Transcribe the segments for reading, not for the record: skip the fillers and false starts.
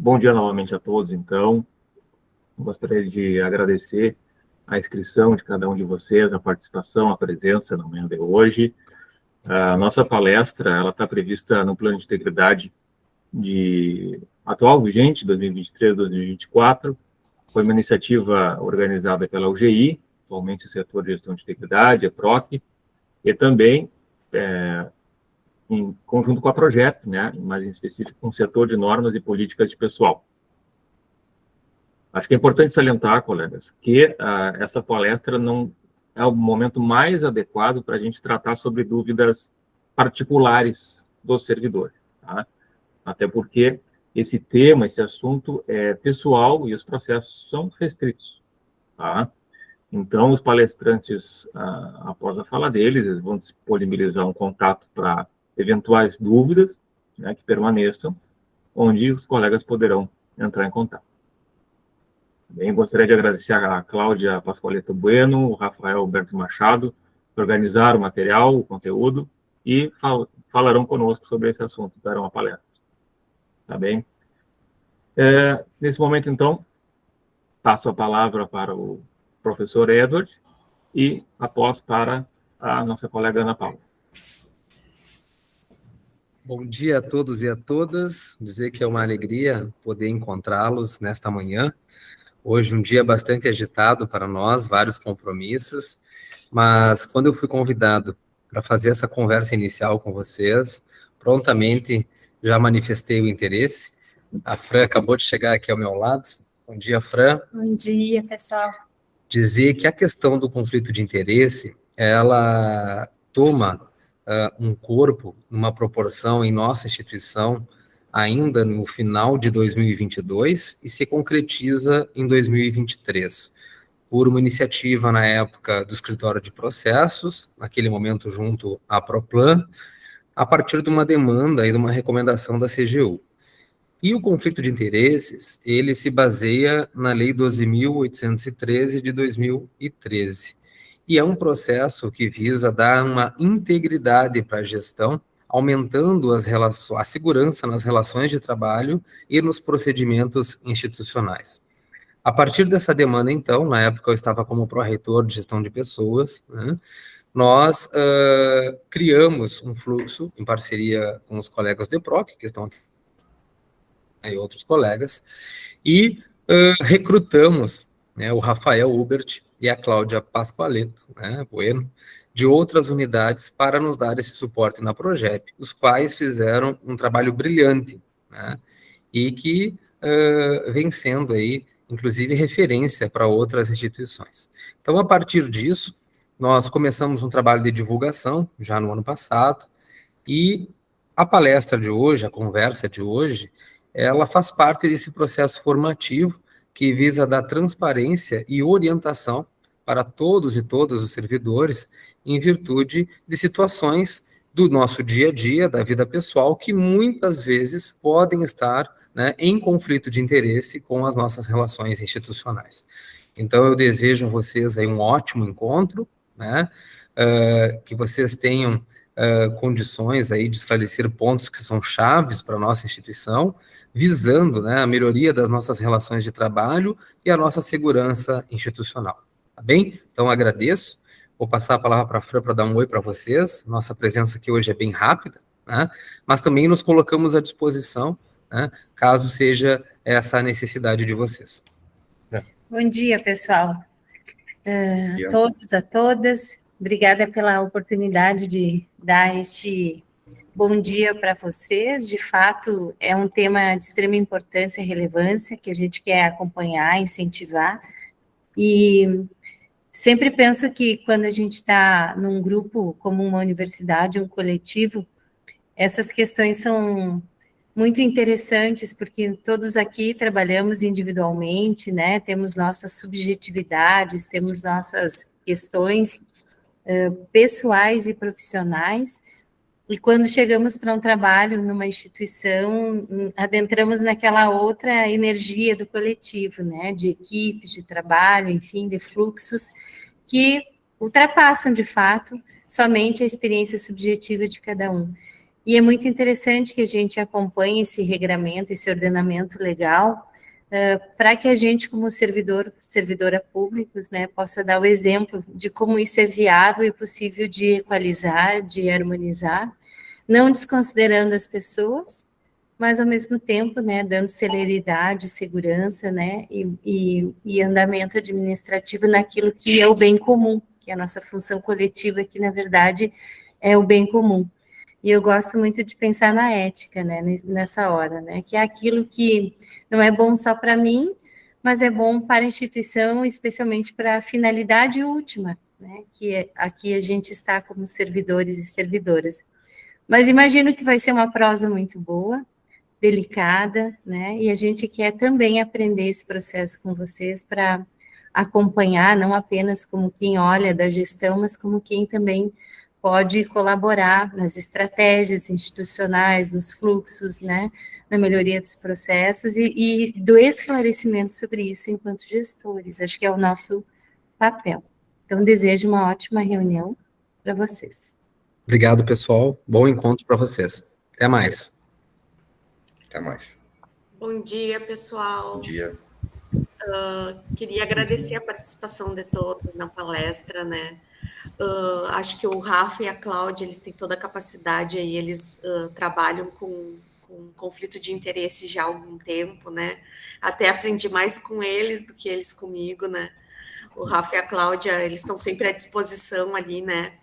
Bom dia novamente a todos, então. Gostaria de agradecer a inscrição de cada um de vocês, a participação, a presença na manhã de hoje. A nossa palestra, ela está prevista no Plano de Integridade atual, vigente, 2023-2024. Foi uma iniciativa organizada pela UGI, atualmente o Setor de Gestão de Integridade, a PROC, e também em conjunto com a Projeto, né, mais em específico com o Setor de Normas e Políticas de Pessoal. Acho que é importante salientar, colegas, que essa palestra não é o momento mais adequado para a gente tratar sobre dúvidas particulares do servidor, tá? Até porque esse tema, esse assunto é pessoal e os processos são restritos, tá? Então, os palestrantes, após a fala deles, eles vão disponibilizar um contato para eventuais dúvidas, né, que permaneçam, onde os colegas poderão entrar em contato. Bem, gostaria de agradecer a Cláudia Pascoaleta Bueno, o Rafael Alberto Machado, que organizaram o material, o conteúdo, e falarão conosco sobre esse assunto, darão a palestra. Tá bem? Nesse momento, então, passo a palavra para o professor Edward e, após, para a nossa colega Ana Paula. Bom dia a todos e a todas. Dizer que é uma alegria poder encontrá-los nesta manhã. Hoje um dia bastante agitado para nós, vários compromissos, mas quando eu fui convidado para fazer essa conversa inicial com vocês, prontamente já manifestei o interesse. A Fran acabou de chegar aqui ao meu lado. Bom dia, Fran. Bom dia, pessoal. Dizer que a questão do conflito de interesse, ela toma um corpo, numa proporção em nossa instituição, ainda no final de 2022 e se concretiza em 2023, por uma iniciativa na época do Escritório de Processos, naquele momento junto à Proplan, a partir de uma demanda e de uma recomendação da CGU. E o conflito de interesses, ele se baseia na Lei 12.813 de 2013. E é um processo que visa dar uma integridade para a gestão, aumentando a segurança nas relações de trabalho e nos procedimentos institucionais. A partir dessa demanda, então, na época eu estava como pró-reitor de gestão de pessoas, né, nós criamos um fluxo em parceria com os colegas do PROC, que estão aqui, e outros colegas, e recrutamos, né, o Rafael Hubert e a Cláudia Pascoaleto, né, Bueno, de outras unidades para nos dar esse suporte na Progep, os quais fizeram um trabalho brilhante, né, e que vem sendo aí, inclusive, referência para outras instituições. Então, a partir disso, nós começamos um trabalho de divulgação, já no ano passado, e a palestra de hoje, a conversa de hoje, ela faz parte desse processo formativo que visa dar transparência e orientação para todos e todas os servidores em virtude de situações do nosso dia a dia, da vida pessoal, que muitas vezes podem estar, né, em conflito de interesse com as nossas relações institucionais. Então, eu desejo a vocês aí um ótimo encontro, né, que vocês tenham condições aí de esclarecer pontos que são chaves para a nossa instituição, visando, né, a melhoria das nossas relações de trabalho e a nossa segurança institucional. Tá bem? Então, agradeço. Vou passar a palavra para a Fran para dar um oi para vocês. Nossa presença aqui hoje é bem rápida, né, mas também nos colocamos à disposição, né, caso seja essa a necessidade de vocês. Bom dia, pessoal. Todos, a todas. Obrigada pela oportunidade de dar este bom dia para vocês. De fato, é um tema de extrema importância e relevância que a gente quer acompanhar, incentivar. E sempre penso que quando a gente está num grupo como uma universidade, um coletivo, essas questões são muito interessantes, porque todos aqui trabalhamos individualmente, né? Temos nossas subjetividades, temos nossas questões pessoais e profissionais, e quando chegamos para um trabalho numa instituição, adentramos naquela outra energia do coletivo, né, de equipes, de trabalho, enfim, de fluxos que ultrapassam, de fato, somente a experiência subjetiva de cada um. E é muito interessante que a gente acompanhe esse regramento, esse ordenamento legal, para que a gente, como servidora públicos, né, possa dar o exemplo de como isso é viável e possível de equalizar, de harmonizar, não desconsiderando as pessoas, mas ao mesmo tempo, né, dando celeridade, segurança, né, e andamento administrativo naquilo que é o bem comum, que é a nossa função coletiva, que na verdade é o bem comum. E eu gosto muito de pensar na ética, né, nessa hora, né, que é aquilo que não é bom só para mim, mas é bom para a instituição, especialmente para a finalidade última, né, que aqui a gente está como servidores e servidoras. Mas imagino que vai ser uma prosa muito boa, delicada, né, e a gente quer também aprender esse processo com vocês para acompanhar, não apenas como quem olha da gestão, mas como quem também pode colaborar nas estratégias institucionais, nos fluxos, né, na melhoria dos processos e do esclarecimento sobre isso enquanto gestores. Acho que é o nosso papel. Então, desejo uma ótima reunião para vocês. Obrigado, pessoal. Bom encontro para vocês. Até mais. Até mais. Bom dia, pessoal. Bom dia. Queria agradecer a participação de todos na palestra, né? Acho que o Rafa e a Cláudia, eles têm toda a capacidade aí, eles trabalham com conflito de interesse já há algum tempo, né? Até aprendi mais com eles do que eles comigo, né? O Rafa e a Cláudia, eles estão sempre à disposição ali, né?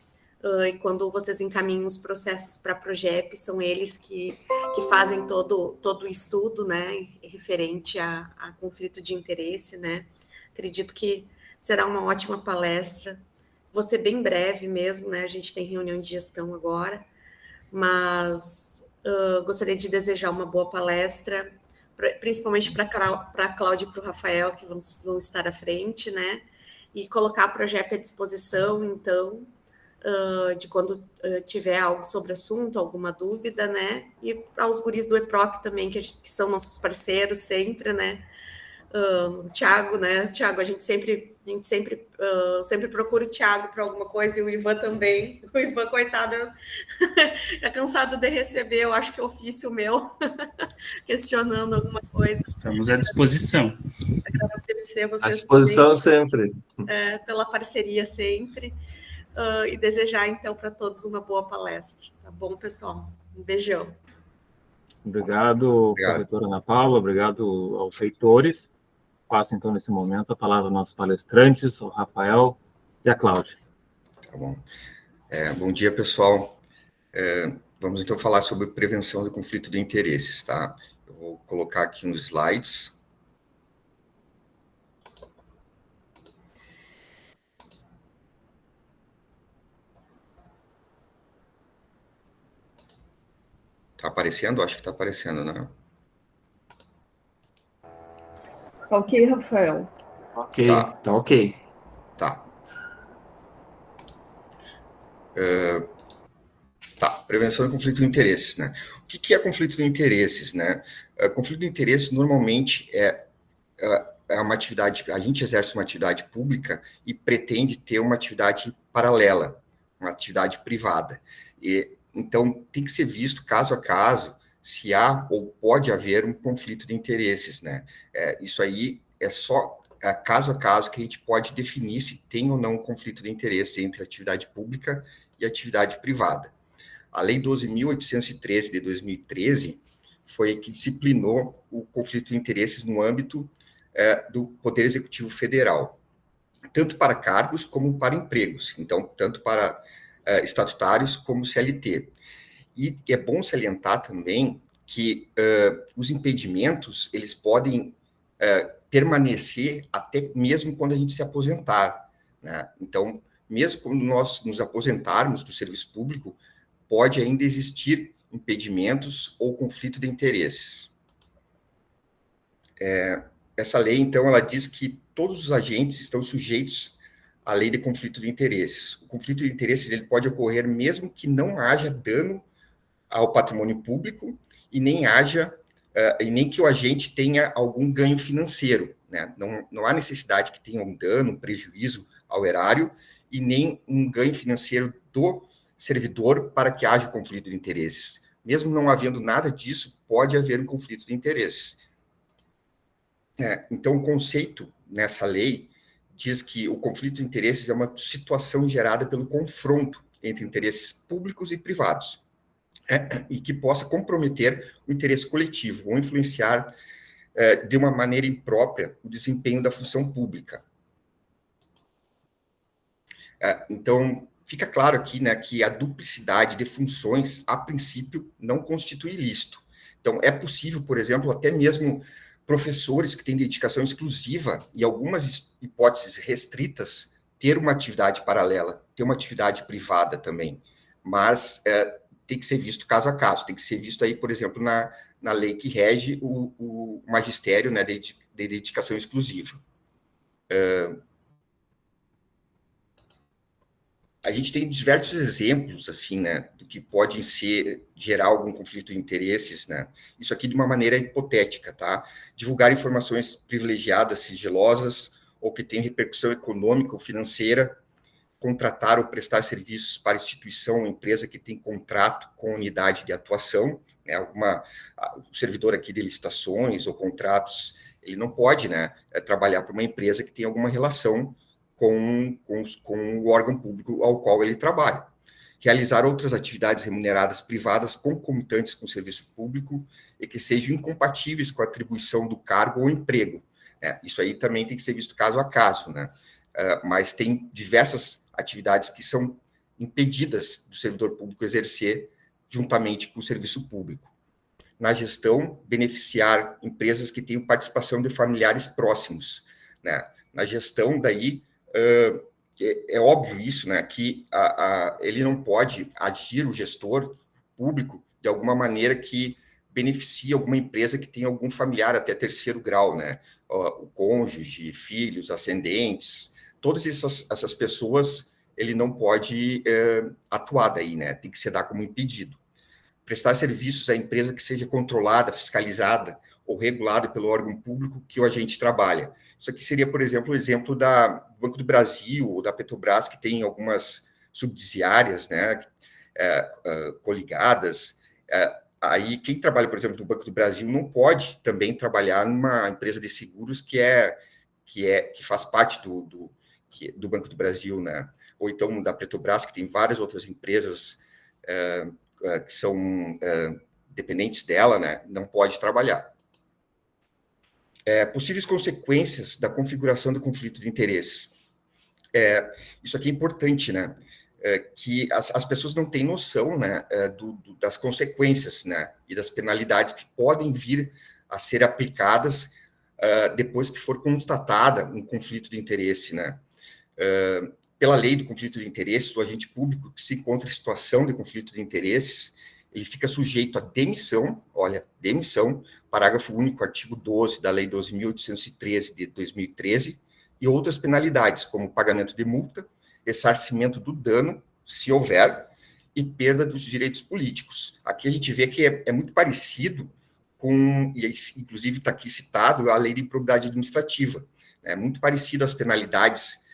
E quando vocês encaminham os processos para a Progep, são eles que fazem todo o estudo, né, referente a conflito de interesse, né. Acredito que será uma ótima palestra. Vou ser bem breve mesmo, né, a gente tem reunião de gestão agora, mas gostaria de desejar uma boa palestra, principalmente para a Cláudia e para o Rafael, que vão estar à frente, né, e colocar a Progep à disposição, então, de quando tiver algo sobre o assunto, alguma dúvida, né? E aos guris do EPROC também, que são nossos parceiros sempre, né? O Thiago, né? Thiago, a gente sempre procura o Thiago para alguma coisa e o Ivan também. O Ivan, coitado, é cansado de receber, eu acho que é ofício meu, questionando alguma coisa. Estamos à disposição. Agradecer vocês à disposição também, sempre. Pela parceria sempre. E desejar, então, para todos uma boa palestra. Tá bom, pessoal? Um beijão. Obrigado, professora Ana Paula, obrigado aos reitores. Passo, então, nesse momento, a palavra aos nossos palestrantes, o Rafael e a Cláudia. Tá bom. Bom dia, pessoal. Vamos, então, falar sobre prevenção do conflito de interesses, tá? Eu vou colocar aqui uns slides. Tá aparecendo? Acho que tá aparecendo, né? Ok, Rafael. Ok, tá ok. Tá. Prevenção do conflito de interesses, né? O que é conflito de interesses, né? Conflito de interesses, normalmente, é uma atividade, a gente exerce uma atividade pública e pretende ter uma atividade paralela, uma atividade privada. Então, tem que ser visto, caso a caso, se há ou pode haver um conflito de interesses, né? Isso aí é só caso a caso que a gente pode definir se tem ou não um conflito de interesse entre atividade pública e atividade privada. A Lei 12.813 de 2013 foi que disciplinou o conflito de interesses no âmbito do Poder Executivo Federal, tanto para cargos como para empregos, então, tanto para estatutários como CLT. E é bom salientar também que os impedimentos, eles podem permanecer até mesmo quando a gente se aposentar, né? Então, mesmo quando nós nos aposentarmos do serviço público, pode ainda existir impedimentos ou conflito de interesses. Essa lei, então, ela diz que todos os agentes estão sujeitos à lei de conflito de interesses. O conflito de interesses, ele pode ocorrer mesmo que não haja dano ao patrimônio público e nem que o agente tenha algum ganho financeiro, né? Não há necessidade que tenha um dano, um prejuízo ao erário e nem um ganho financeiro do servidor para que haja o conflito de interesses. mesmo não havendo nada disso, pode haver um conflito de interesses. Então, o conceito nessa lei diz que o conflito de interesses é uma situação gerada pelo confronto entre interesses públicos e privados, e que possa comprometer o interesse coletivo ou influenciar de uma maneira imprópria o desempenho da função pública. Então, fica claro aqui, né, que a duplicidade de funções, a princípio, não constitui ilícito. Então, é possível, por exemplo, até mesmo professores que têm dedicação exclusiva e algumas hipóteses restritas ter uma atividade paralela, ter uma atividade privada também, mas tem que ser visto caso a caso, tem que ser visto aí, por exemplo, na lei que rege o magistério, né, de dedicação exclusiva. A gente tem diversos exemplos, assim, né, do que pode gerar algum conflito de interesses, né, isso aqui de uma maneira hipotética, tá? Divulgar informações privilegiadas, sigilosas, ou que têm repercussão econômica ou financeira, contratar ou prestar serviços para instituição ou empresa que tem contrato com unidade de atuação, né, o servidor aqui de licitações ou contratos, ele não pode, né, trabalhar para uma empresa que tem alguma relação com o órgão público ao qual ele trabalha. Realizar outras atividades remuneradas privadas concomitantes com o serviço público e que sejam incompatíveis com a atribuição do cargo ou emprego. Isso aí também tem que ser visto caso a caso, né? Mas tem diversas atividades que são impedidas do servidor público exercer juntamente com o serviço público. Na gestão, beneficiar empresas que tenham participação de familiares próximos, né? Na gestão, daí, é óbvio isso, né, que ele não pode agir, o gestor público, de alguma maneira que beneficie alguma empresa que tenha algum familiar até terceiro grau, né, o cônjuge, filhos, ascendentes, todas essas pessoas, ele não pode atuar daí, né, tem que ser dado como impedido. Prestar serviços à empresa que seja controlada, fiscalizada ou regulada pelo órgão público que o agente trabalha. Isso aqui seria, por exemplo, o exemplo do Banco do Brasil ou da Petrobras, que tem algumas subsidiárias, né, coligadas. Aí, quem trabalha, por exemplo, no Banco do Brasil não pode também trabalhar numa empresa de seguros que faz parte do Banco do Brasil, né? Ou então da Petrobras, que tem várias outras empresas que são dependentes dela, né? Não pode trabalhar. Possíveis consequências da configuração do conflito de interesses. Isso aqui é importante, né? Que as pessoas não têm noção, né, das consequências, né, e das penalidades que podem vir a ser aplicadas depois que for constatada um conflito de interesse, né? Pela lei do conflito de interesses, o agente público que se encontra em situação de conflito de interesses, ele fica sujeito à demissão, parágrafo único, artigo 12 da Lei 12.813 de 2013, e outras penalidades, como pagamento de multa, ressarcimento do dano, se houver, e perda dos direitos políticos. Aqui a gente vê que é muito parecido com, e inclusive está aqui citado, a Lei de Improbidade Administrativa. É muito parecido as penalidades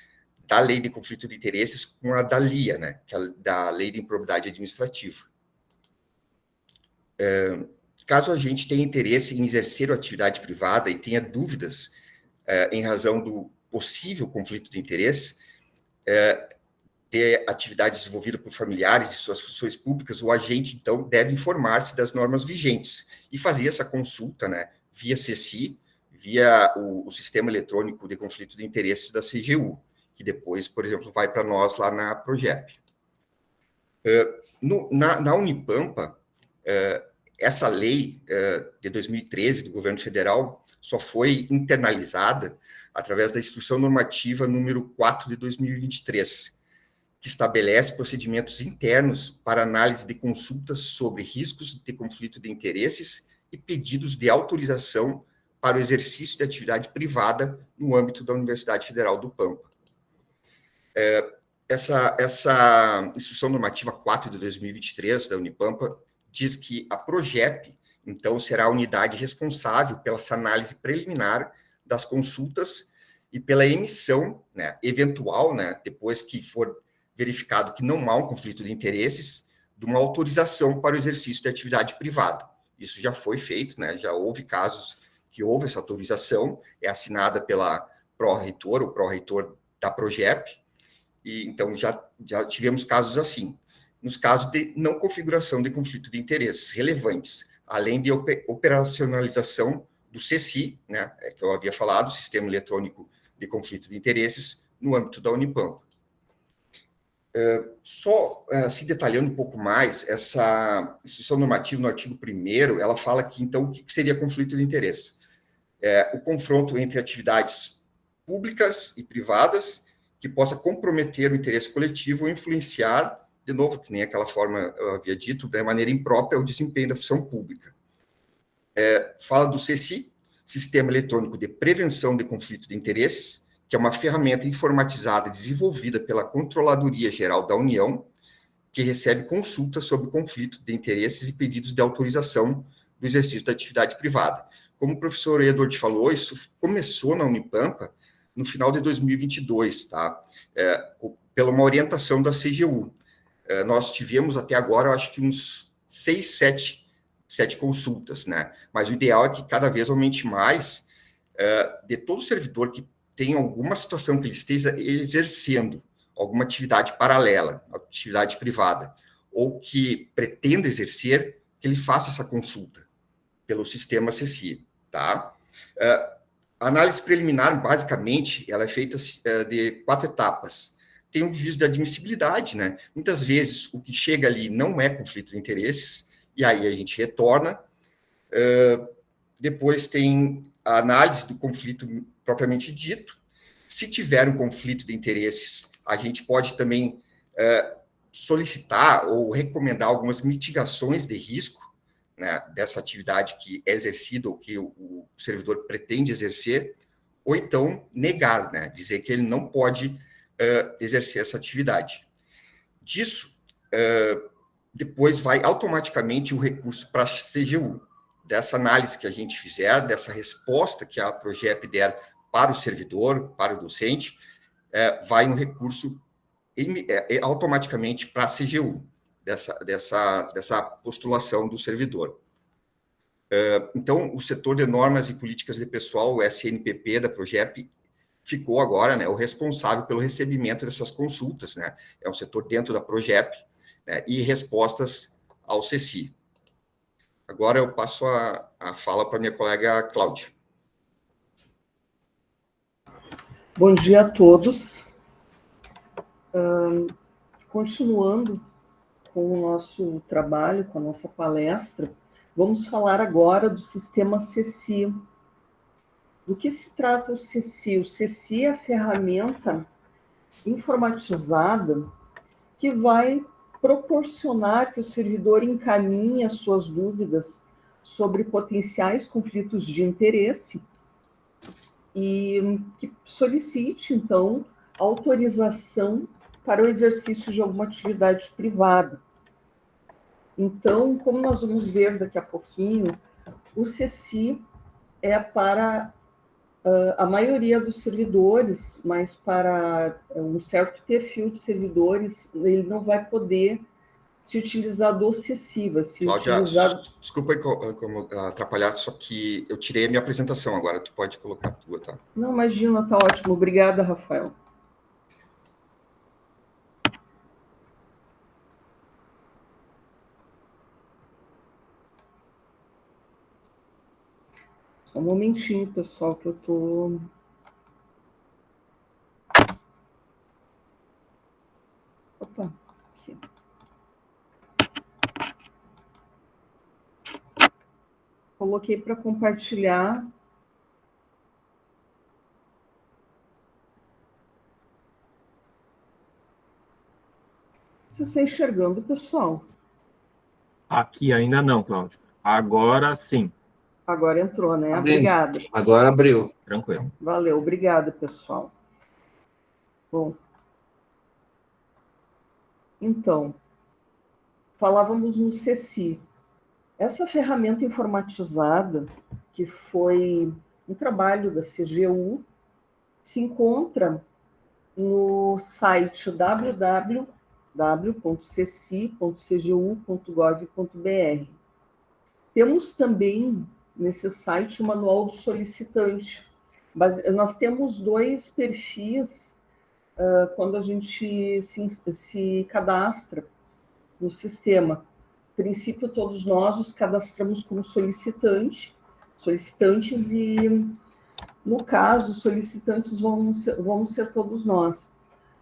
da Lei de Conflito de Interesses com a da LIA, né, que é da Lei de Improbidade Administrativa. Caso a gente tenha interesse em exercer a atividade privada e tenha dúvidas em razão do possível conflito de interesse, ter atividade desenvolvida por familiares de suas funções públicas, o agente, então, deve informar-se das normas vigentes e fazer essa consulta, né, via CECI, via o Sistema Eletrônico de Conflito de Interesses da CGU, que depois, por exemplo, vai para nós lá na Progep. Na Unipampa, essa lei de 2013 do governo federal só foi internalizada através da Instrução Normativa número 4 de 2023, que estabelece procedimentos internos para análise de consultas sobre riscos de conflito de interesses e pedidos de autorização para o exercício de atividade privada no âmbito da Universidade Federal do Pampa. Essa Instrução Normativa 4 de 2023 da Unipampa diz que a Progep, então, será a unidade responsável pela essa análise preliminar das consultas e pela emissão, né, eventual, né, depois que for verificado que não há um conflito de interesses, de uma autorização para o exercício de atividade privada. Isso já foi feito, né? Já houve casos que houve essa autorização, é assinada pela pró-reitor, o pró-reitor da Progep, e então já tivemos casos assim. Nos casos de não configuração de conflito de interesses relevantes, além de operacionalização do CECI, né, que eu havia falado, Sistema Eletrônico de Conflito de Interesses, no âmbito da Unipampa. Só se detalhando um pouco mais, essa instituição normativa no artigo 1º, ela fala que, então, o que seria conflito de interesse? O confronto entre atividades públicas e privadas que possa comprometer o interesse coletivo ou influenciar, de novo, que nem aquela forma eu havia dito, de maneira imprópria o desempenho da função pública. Fala do CECI, Sistema Eletrônico de Prevenção de Conflito de Interesses, que é uma ferramenta informatizada desenvolvida pela Controladoria Geral da União, que recebe consultas sobre conflito de interesses e pedidos de autorização do exercício da atividade privada. Como o professor Edward falou, isso começou na Unipampa no final de 2022, tá? Pela uma orientação da CGU. Nós tivemos até agora, eu acho que uns 7 consultas, né? Mas o ideal é que cada vez aumente mais de todo servidor que tem alguma situação que ele esteja exercendo alguma atividade paralela, atividade privada, ou que pretenda exercer, que ele faça essa consulta pelo sistema CECI, tá? A análise preliminar, basicamente, ela é feita de 4 etapas. Tem um juízo de admissibilidade, né? Muitas vezes o que chega ali não é conflito de interesses, e aí a gente retorna. Depois tem a análise do conflito propriamente dito. Se tiver um conflito de interesses, a gente pode também solicitar ou recomendar algumas mitigações de risco, né, dessa atividade que é exercida ou que o servidor pretende exercer, ou então negar, né, dizer que ele não pode exercer essa atividade. Disso, depois vai automaticamente o recurso para a CGU. Dessa análise que a gente fizer, dessa resposta que a Progep der para o servidor, para o docente, vai um recurso automaticamente para a CGU, dessa postulação do servidor. Então, o setor de normas e políticas de pessoal, o SNPP da Progep, ficou agora, né, o responsável pelo recebimento dessas consultas, né? É um setor dentro da Progep, né, e respostas ao CECI. Agora eu passo a fala para minha colega Cláudia. Bom dia a todos. Continuando com o nosso trabalho, com a nossa palestra, vamos falar agora do sistema CECI. Do que se trata o CECI? O CECI é a ferramenta informatizada que vai proporcionar que o servidor encaminhe as suas dúvidas sobre potenciais conflitos de interesse e que solicite, então, autorização para o exercício de alguma atividade privada. Então, como nós vamos ver daqui a pouquinho, o CECI é para a maioria dos servidores, mas para um certo perfil de servidores, ele não vai poder se utilizar do CECI, vai se Cláudia, utilizar... desculpa como atrapalhar, só que eu tirei a minha apresentação agora, tu pode colocar a tua, tá? Não, imagina, tá ótimo. Obrigada, Rafael. Só um momentinho, pessoal, que eu tô... Opa, aqui. Coloquei para compartilhar. Você está enxergando, pessoal? Aqui ainda não, Cláudio. Agora sim. Agora entrou, né? Abrindo. Obrigada. Agora abriu. Tranquilo. Valeu, obrigada, pessoal. Bom, então, falávamos no CECI. Essa ferramenta informatizada, que foi um trabalho da CGU, se encontra no site www.cgu.org.br. www.cci.cgu.gov.br. Temos também nesse site o Manual do Solicitante. Nós temos 2 perfis quando a gente se cadastra no sistema. A princípio, todos nós nos cadastramos como solicitantes, e, no caso, solicitantes vamos ser todos nós.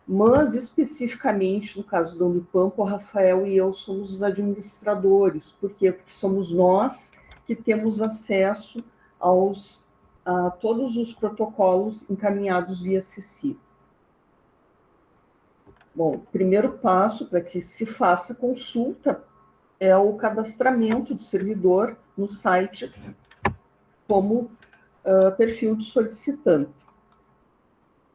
Mas, especificamente, no caso da Unipampa, o Rafael e eu somos os administradores. Por quê? Porque somos nós que temos acesso a todos os protocolos encaminhados via CCI. Bom, o primeiro passo para que se faça consulta é o cadastramento do servidor no site como perfil de solicitante.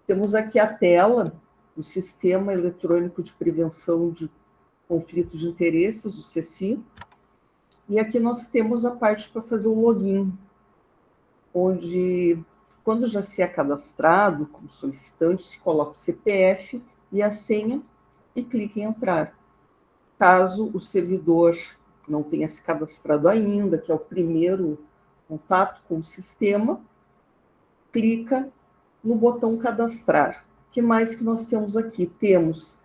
Temos aqui a tela do Sistema Eletrônico de Prevenção de Conflitos de Interesses, o CECI, e aqui nós temos a parte para fazer o login, onde, quando já se é cadastrado como solicitante, se coloca o CPF e a senha e clica em entrar. Caso o servidor não tenha se cadastrado ainda, que é o primeiro contato com o sistema, clica no botão cadastrar. O que mais que nós temos aqui? Temos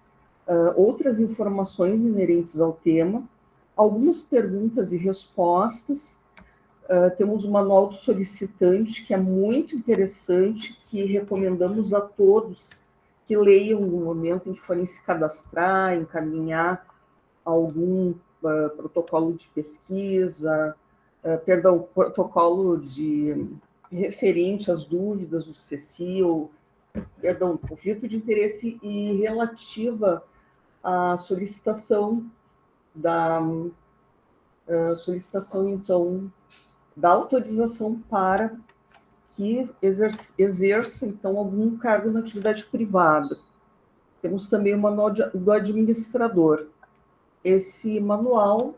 outras informações inerentes ao tema, algumas perguntas e respostas, temos o Manual do Solicitante, que é muito interessante, que recomendamos a todos que leiam no momento em que forem se cadastrar, encaminhar algum protocolo de pesquisa, protocolo referente às dúvidas do CECI, conflito de interesse e relativa à solicitação então, da autorização para que exerça, então, algum cargo na atividade privada. Temos também o Manual do Administrador. Esse manual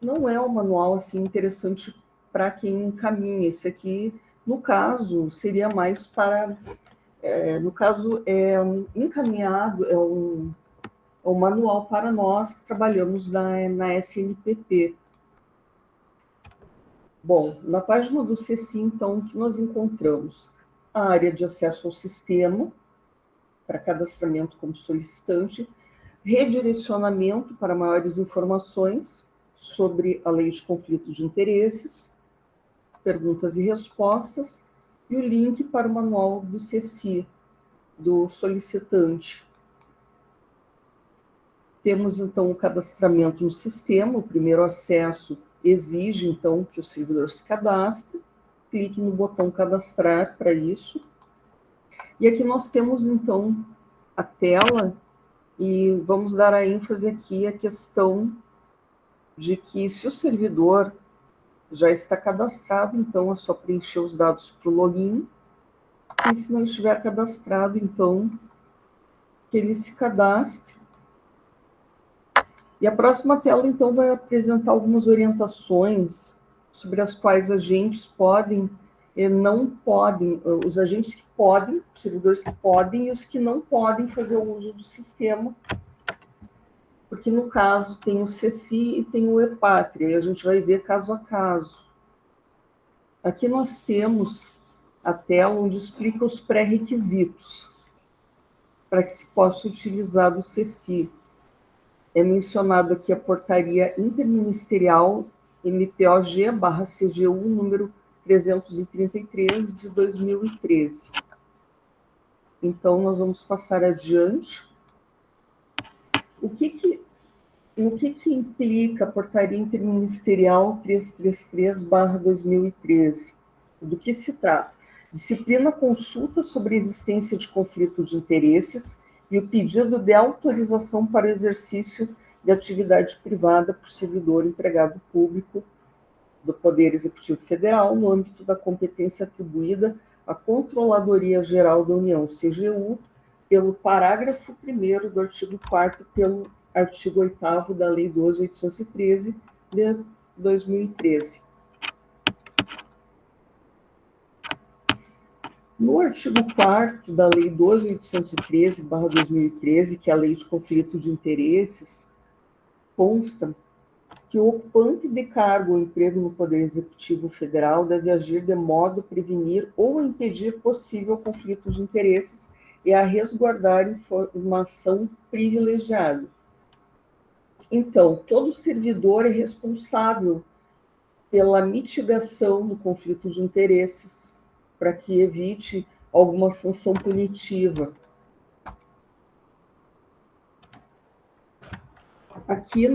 não é um manual assim, interessante para quem encaminha. Esse aqui, no caso, seria mais para... no caso, é encaminhado, é um manual para nós que trabalhamos na SNPP. Bom, na página do CECI, então, o que nós encontramos? A área de acesso ao sistema, para cadastramento como solicitante, redirecionamento para maiores informações sobre a Lei de Conflito de Interesses, perguntas e respostas, e o link para o manual do CECI, do solicitante. Temos, então, o cadastramento no sistema. O primeiro acesso exige, então, que o servidor se cadastre. Clique no botão cadastrar para isso. E aqui nós temos, então, a tela, e vamos dar a ênfase aqui à questão de que, se o servidor já está cadastrado, então é só preencher os dados para o login, e se não estiver cadastrado, então, que ele se cadastre. E a próxima tela, então, vai apresentar algumas orientações sobre as quais agentes podem e não podem, os agentes que podem, os servidores que podem e os que não podem fazer o uso do sistema, porque, no caso, tem o CECI e tem o EPATRIA, e a gente vai ver caso a caso. Aqui nós temos a tela onde explica os pré-requisitos para que se possa utilizar do CECI. É mencionado aqui a portaria interministerial MPOG/CGU número 333 de 2013. Então, nós vamos passar adiante. O que implica a portaria interministerial 333/2013? Do que se trata? Disciplina consulta sobre a existência de conflito de interesses e o pedido de autorização para o exercício de atividade privada por servidor empregado público do Poder Executivo Federal no âmbito da competência atribuída à Controladoria Geral da União, CGU, pelo parágrafo 1º do artigo 4º pelo artigo 8º da Lei 12.813 de 2013. No artigo 4º da Lei 12.813/2013, que é a Lei de Conflito de Interesses, consta que o ocupante de cargo ou emprego no Poder Executivo Federal deve agir de modo a prevenir ou impedir possível conflito de interesses e a resguardar informação privilegiada. Então, todo servidor é responsável pela mitigação do conflito de interesses, para que evite alguma sanção punitiva. Aqui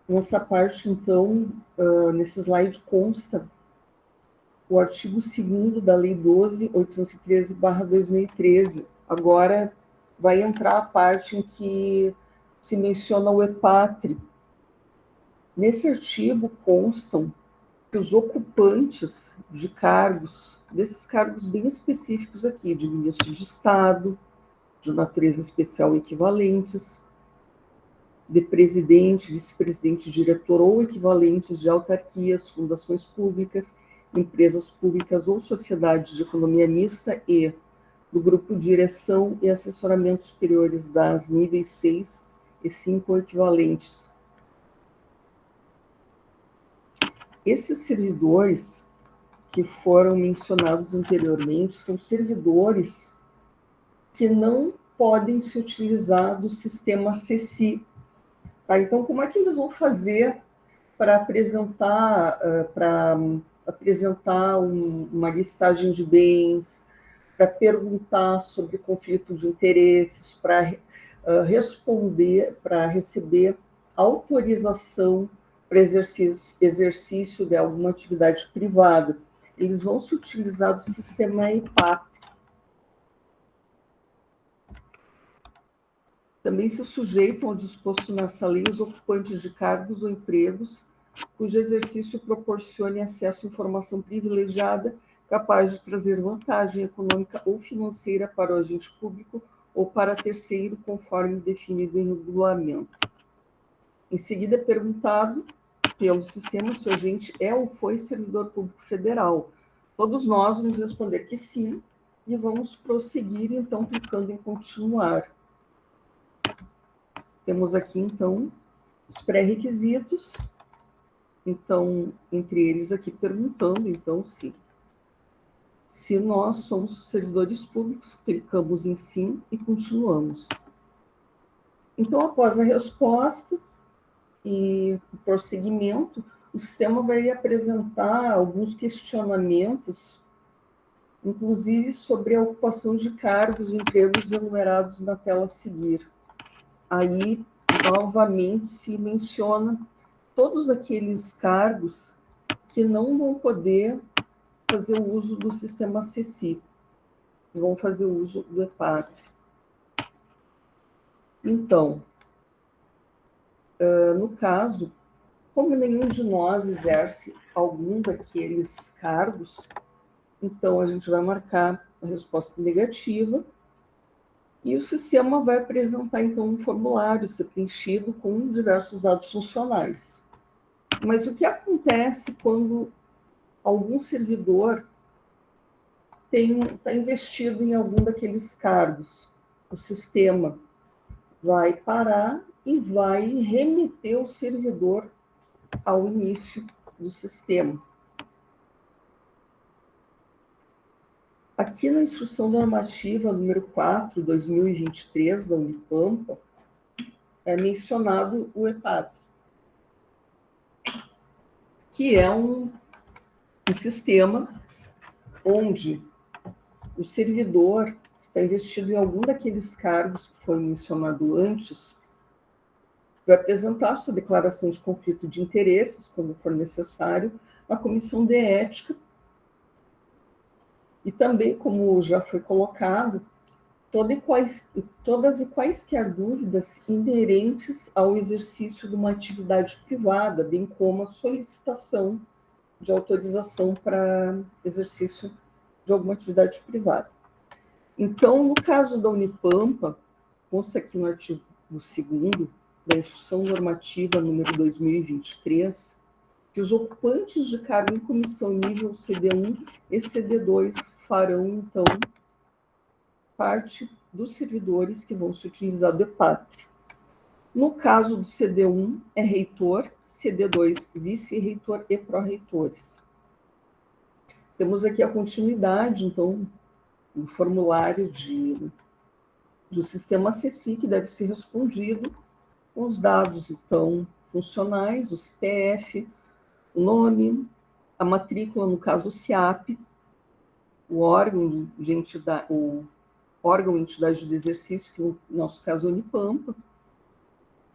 nessa parte, então, nesse slide consta o artigo 2º da Lei 12.813/2013. Agora vai entrar a parte em que se menciona o EPATRI. Nesse artigo constam que os ocupantes de cargos, desses cargos bem específicos aqui, de ministro de Estado, de natureza especial equivalentes, de presidente, vice-presidente, diretor ou equivalentes de autarquias, fundações públicas, empresas públicas ou sociedades de economia mista e do grupo de direção e assessoramento superiores das níveis 6 e 5 ou equivalentes. Esses servidores que foram mencionados anteriormente são servidores que não podem se utilizar do sistema CECI. Tá? Então, como é que eles vão fazer para apresentar, uma listagem de bens, para perguntar sobre conflito de interesses, para responder, para receber autorização para exercício de alguma atividade privada? Eles vão se utilizar do sistema EPATRI. Também se sujeitam ao disposto nessa lei os ocupantes de cargos ou empregos cujo exercício proporcione acesso à informação privilegiada capaz de trazer vantagem econômica ou financeira para o agente público ou para terceiro, conforme definido em regulamento. Em seguida, é perguntado pelo sistema se o agente é ou foi servidor público federal. Todos nós vamos responder que sim, e vamos prosseguir, então, clicando em continuar. Temos aqui, então, os pré-requisitos. Então, entre eles aqui perguntando, então, se nós somos servidores públicos, clicamos em sim e continuamos. Então, após a resposta e o prosseguimento, o sistema vai apresentar alguns questionamentos, inclusive sobre a ocupação de cargos e empregos enumerados na tela a seguir. Aí, novamente, se menciona todos aqueles cargos que não vão poder fazer o uso do sistema CECI, vão fazer o uso do EPATRI. Então, no caso, como nenhum de nós exerce algum daqueles cargos, então a gente vai marcar a resposta negativa e o sistema vai apresentar, então, um formulário a ser preenchido com diversos dados funcionais. Mas o que acontece quando algum servidor está investido em algum daqueles cargos? O sistema vai parar e vai remeter o servidor ao início do sistema. Aqui na instrução normativa número 4, 2023, da Unipampa, é mencionado o EPATRI, que é um sistema onde o servidor que está investido em algum daqueles cargos que foi mencionado antes vai apresentar sua declaração de conflito de interesses, quando for necessário, na comissão de ética. E também, como já foi colocado, todas e quaisquer dúvidas inerentes ao exercício de uma atividade privada, bem como a solicitação de autorização para exercício de alguma atividade privada. Então, no caso da Unipampa, consta aqui no artigo 2º da Instrução Normativa número 2023, que que os ocupantes de cargo em comissão nível CD1 e CD2 farão, então, parte dos servidores que vão se utilizar do EPATRI. No caso do CD1, é reitor, CD2, vice-reitor e pró-reitores. Temos aqui a continuidade, então, do formulário do sistema CECI, que deve ser respondido com os dados, então, funcionais, o CPF, o nome, a matrícula, no caso, o CIAP, o órgão de entidade, o órgão ou entidade de exercício, que no nosso caso é a Unipampa,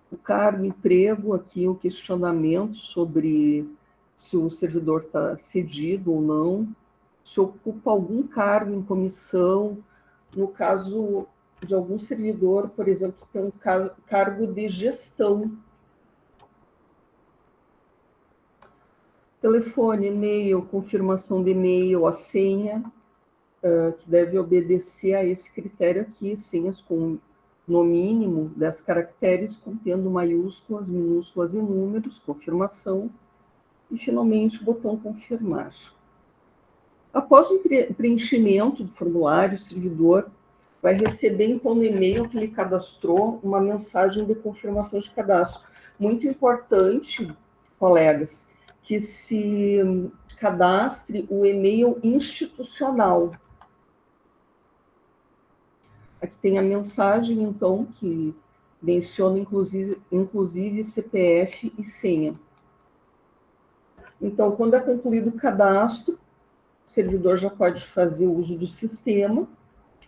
o cargo, emprego, aqui o questionamento sobre se o servidor está cedido ou não, se ocupa algum cargo em comissão, no caso de algum servidor, por exemplo, que tem um cargo de gestão. Telefone, e-mail, confirmação de e-mail, a senha, que deve obedecer a esse critério aqui, senhas com no mínimo 10 caracteres, contendo maiúsculas, minúsculas e números, confirmação, e finalmente o botão confirmar. Após o preenchimento do formulário, o servidor vai receber, então, no e-mail que ele cadastrou, uma mensagem de confirmação de cadastro. Muito importante, colegas, que se cadastre o e-mail institucional. Aqui tem a mensagem, então, que menciona, inclusive CPF e senha. Então, quando é concluído o cadastro, o servidor já pode fazer uso do sistema,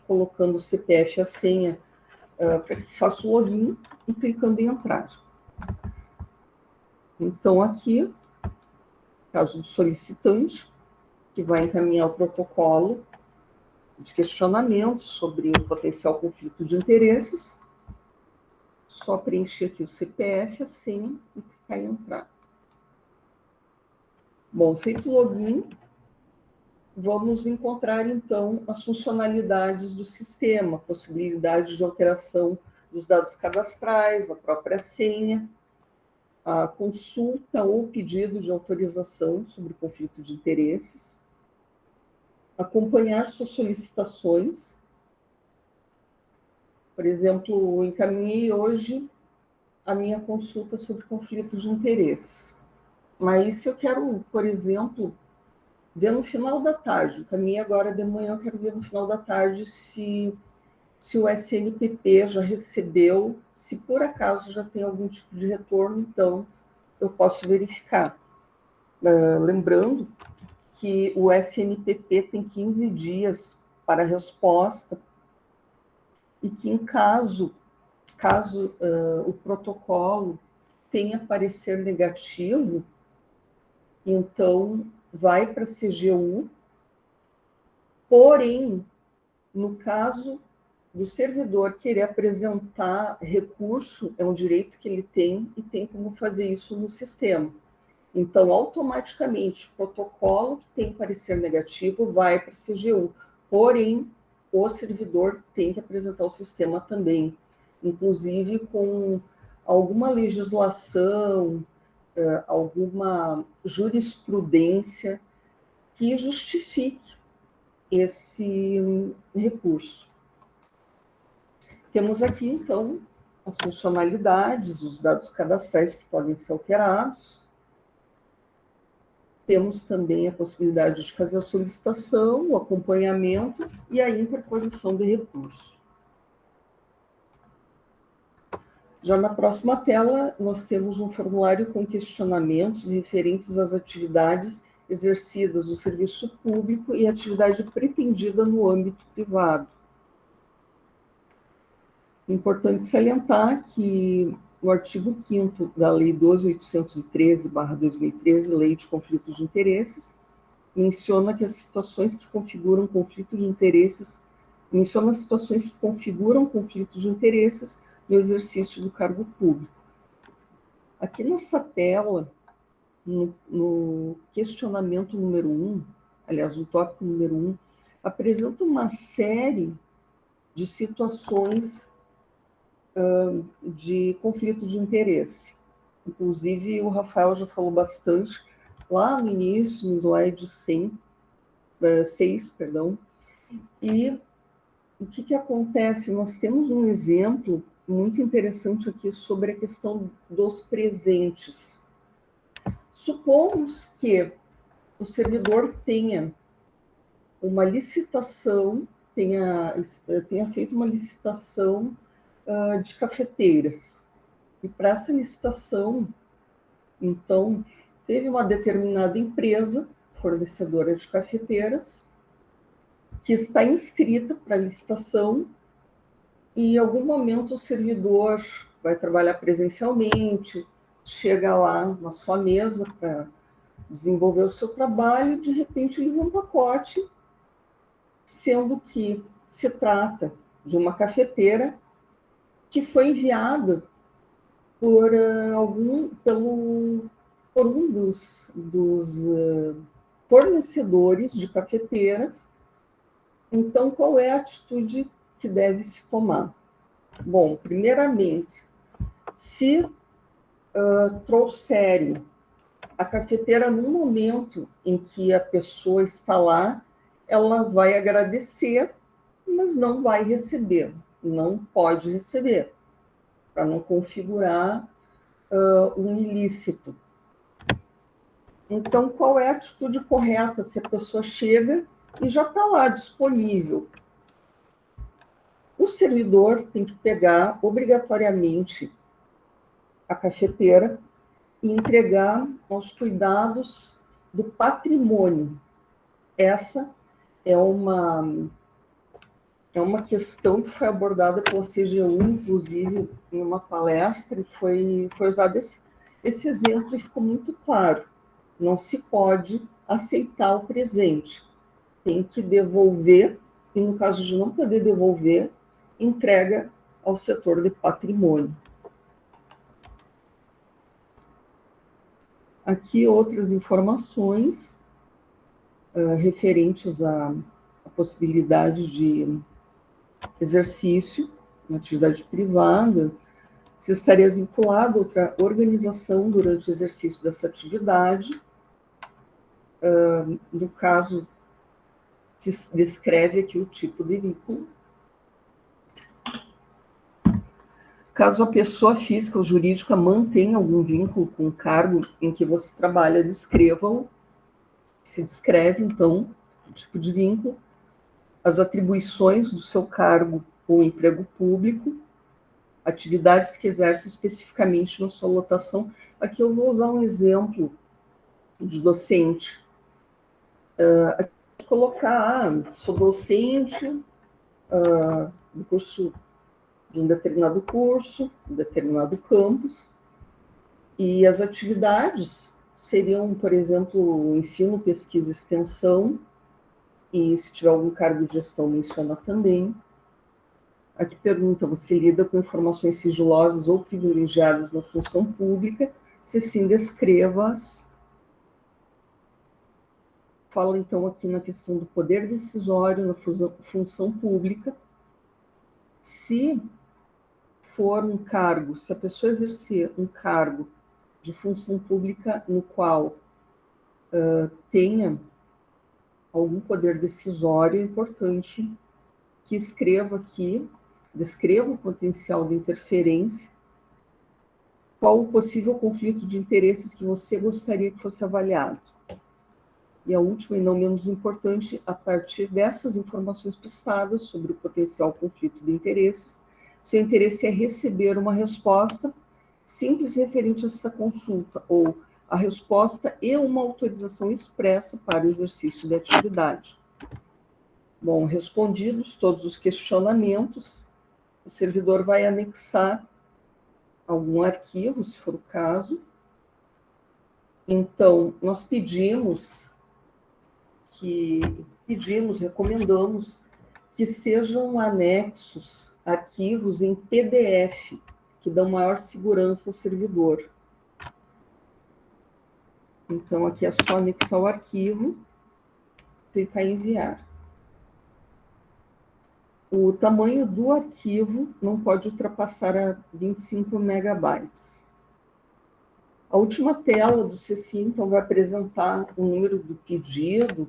colocando o CPF e a senha para que se faça o login e clicando em entrar. Então, aqui, caso do solicitante, que vai encaminhar o protocolo de questionamento sobre o potencial conflito de interesses, só preencher aqui o CPF, a senha e clicar em entrar. Bom, feito o login, vamos encontrar, então, as funcionalidades do sistema, possibilidade de alteração dos dados cadastrais, a própria senha, a consulta ou pedido de autorização sobre o conflito de interesses, acompanhar suas solicitações. Por exemplo, encaminhei hoje a minha consulta sobre conflito de interesses. Mas se eu quero, por exemplo, ver no final da tarde, encaminhei agora de manhã, eu quero ver no final da tarde se o SNPP já recebeu, se por acaso já tem algum tipo de retorno, então eu posso verificar. Lembrando que o SNPP tem 15 dias para resposta e que, em caso o protocolo tenha parecer negativo, então vai para a CGU, porém, no caso do servidor querer apresentar recurso, é um direito que ele tem e tem como fazer isso no sistema. Então, automaticamente, o protocolo que tem parecer negativo vai para a CGU, porém, o servidor tem que apresentar o sistema também, inclusive com alguma legislação, alguma jurisprudência que justifique esse recurso. Temos aqui, então, as funcionalidades, os dados cadastrais que podem ser alterados. Temos também a possibilidade de fazer a solicitação, o acompanhamento e a interposição de recurso. Já na próxima tela, nós temos um formulário com questionamentos referentes às atividades exercidas no serviço público e atividade pretendida no âmbito privado. Importante salientar que o artigo 5º da Lei 12.813/2013, Lei de Conflitos de Interesses, menciona que as situações que configuram conflito de interesses, no exercício do cargo público. Aqui nessa tela, no questionamento número 1, aliás, no tópico número 1, apresenta uma série de situações de conflito de interesse. Inclusive, o Rafael já falou bastante lá no início, no slide 6, perdão. E o que acontece? Nós temos um exemplo muito interessante aqui sobre a questão dos presentes. Supomos que o servidor tenha uma licitação, tenha feito uma licitação de cafeteiras. E para essa licitação, então, teve uma determinada empresa, fornecedora de cafeteiras, que está inscrita para a licitação, e em algum momento o servidor vai trabalhar presencialmente, chega lá na sua mesa para desenvolver o seu trabalho, e de repente ele vê um pacote, sendo que se trata de uma cafeteira que foi enviada por um dos fornecedores de cafeteiras. Então, qual é a atitude que deve se tomar? Bom, primeiramente, se trouxerem a cafeteira no momento em que a pessoa está lá, ela vai agradecer, mas não vai receber, não pode receber, para não configurar um ilícito. Então, qual é a atitude correta se a pessoa chega e já está lá disponível? O servidor tem que pegar obrigatoriamente a cafeteira e entregar aos cuidados do patrimônio. Essa é uma questão que foi abordada pela CGU, inclusive, em uma palestra, e foi usado esse exemplo e ficou muito claro. Não se pode aceitar o presente. Tem que devolver, e no caso de não poder devolver, entrega ao setor de patrimônio. Aqui outras informações referentes à possibilidade de exercício na atividade privada, se estaria vinculado a outra organização durante o exercício dessa atividade. No caso, se descreve aqui o tipo de vínculo. Caso a pessoa física ou jurídica mantenha algum vínculo com o cargo em que você trabalha, descreva-o. Se descreve, então, o tipo de vínculo, as atribuições do seu cargo ou emprego público, atividades que exerce especificamente na sua lotação. Aqui eu vou usar um exemplo de docente. Colocar, sou docente do curso, de um determinado curso, um determinado campus, e as atividades seriam, por exemplo, ensino, pesquisa e extensão, e se tiver algum cargo de gestão, menciona também. Aqui pergunta, você lida com informações sigilosas ou privilegiadas na função pública? Se sim, descreva-as. Fala, então, aqui na questão do poder decisório na função pública. Se for um cargo, se a pessoa exercer um cargo de função pública no qual tenha algum poder decisório, é importante que escreva aqui, descreva o potencial de interferência, qual o possível conflito de interesses que você gostaria que fosse avaliado. E a última, e não menos importante, a partir dessas informações prestadas sobre o potencial conflito de interesses, seu interesse é receber uma resposta simples referente a essa consulta, ou a resposta e uma autorização expressa para o exercício da atividade. Bom, respondidos todos os questionamentos, o servidor vai anexar algum arquivo, se for o caso. Então, nós recomendamos que sejam anexos arquivos em PDF, que dão maior segurança ao servidor. Então, aqui é só anexar o arquivo, clicar em enviar. O tamanho do arquivo não pode ultrapassar a 25 megabytes. A última tela do CECI, então, vai apresentar o número do pedido,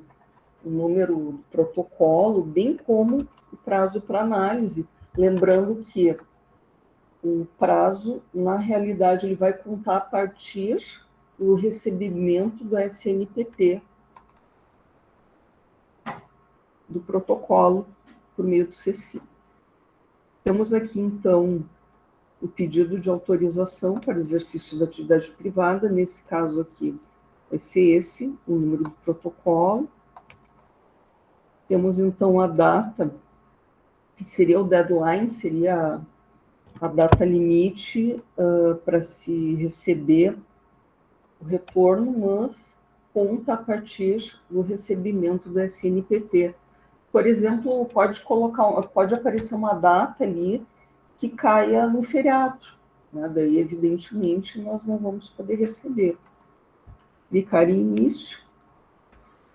o número do protocolo, bem como o prazo para análise. Lembrando que o prazo, na realidade, ele vai contar a partir do recebimento do SNPP, do protocolo, por meio do CECI. Temos aqui, então, o pedido de autorização para o exercício da atividade privada. Nesse caso aqui, vai ser esse, o número do protocolo. Temos, então, a data, que seria o deadline, seria a data limite para se receber o retorno, mas conta a partir do recebimento do SNPP. Por exemplo, pode aparecer uma data ali que caia no feriado, né? Daí, evidentemente, nós não vamos poder receber. Clicar em início.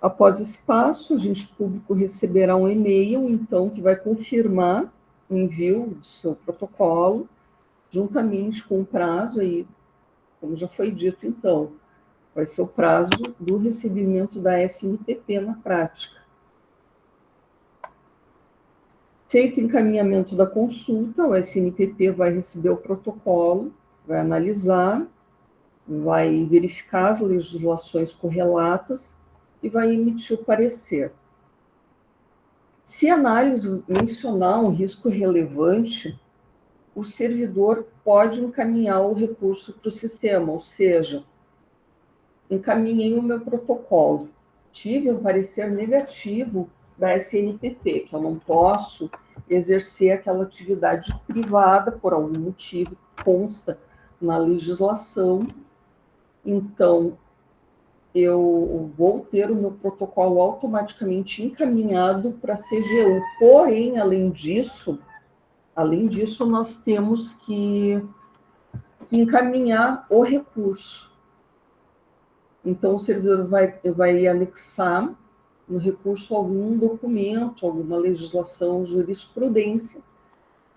Após esse passo, o agente público receberá um e-mail, então, que vai confirmar o envio do seu protocolo, juntamente com o prazo, aí, como já foi dito, então, vai ser o prazo do recebimento da SNPP na prática. Feito o encaminhamento da consulta, o SNPP vai receber o protocolo, vai analisar, vai verificar as legislações correlatas e vai emitir o parecer. Se a análise mencionar um risco relevante, o servidor pode encaminhar o recurso para o sistema, ou seja, encaminhei o meu protocolo, tive um parecer negativo da SNPP, que eu não posso exercer aquela atividade privada por algum motivo que consta na legislação, então eu vou ter o meu protocolo automaticamente encaminhado para a CGU. Porém, além disso, nós temos que encaminhar o recurso. Então, o servidor vai anexar no recurso algum documento, alguma legislação, jurisprudência,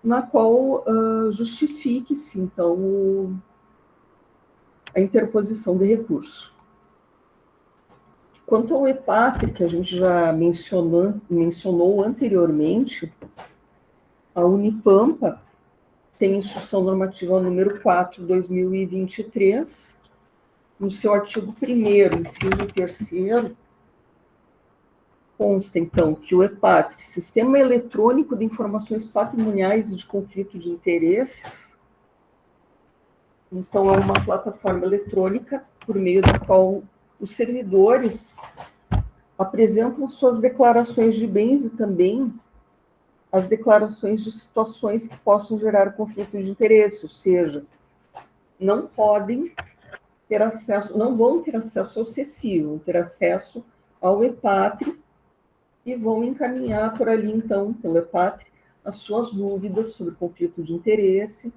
na qual justifique-se, então, a interposição de recurso. Quanto ao EPATRI, que a gente já mencionou anteriormente, a Unipampa tem instrução normativa número 4/2023, no seu artigo 1º, inciso 3º, consta, então, que o EPATRI, Sistema Eletrônico de Informações Patrimoniais e de Conflito de Interesses, então, é uma plataforma eletrônica por meio da qual os servidores apresentam suas declarações de bens e também as declarações de situações que possam gerar conflito de interesse, ou seja, não vão ter acesso ao CECI, vão ter acesso ao EPATRI e vão encaminhar por ali, então, pelo EPATRI, as suas dúvidas sobre conflito de interesse,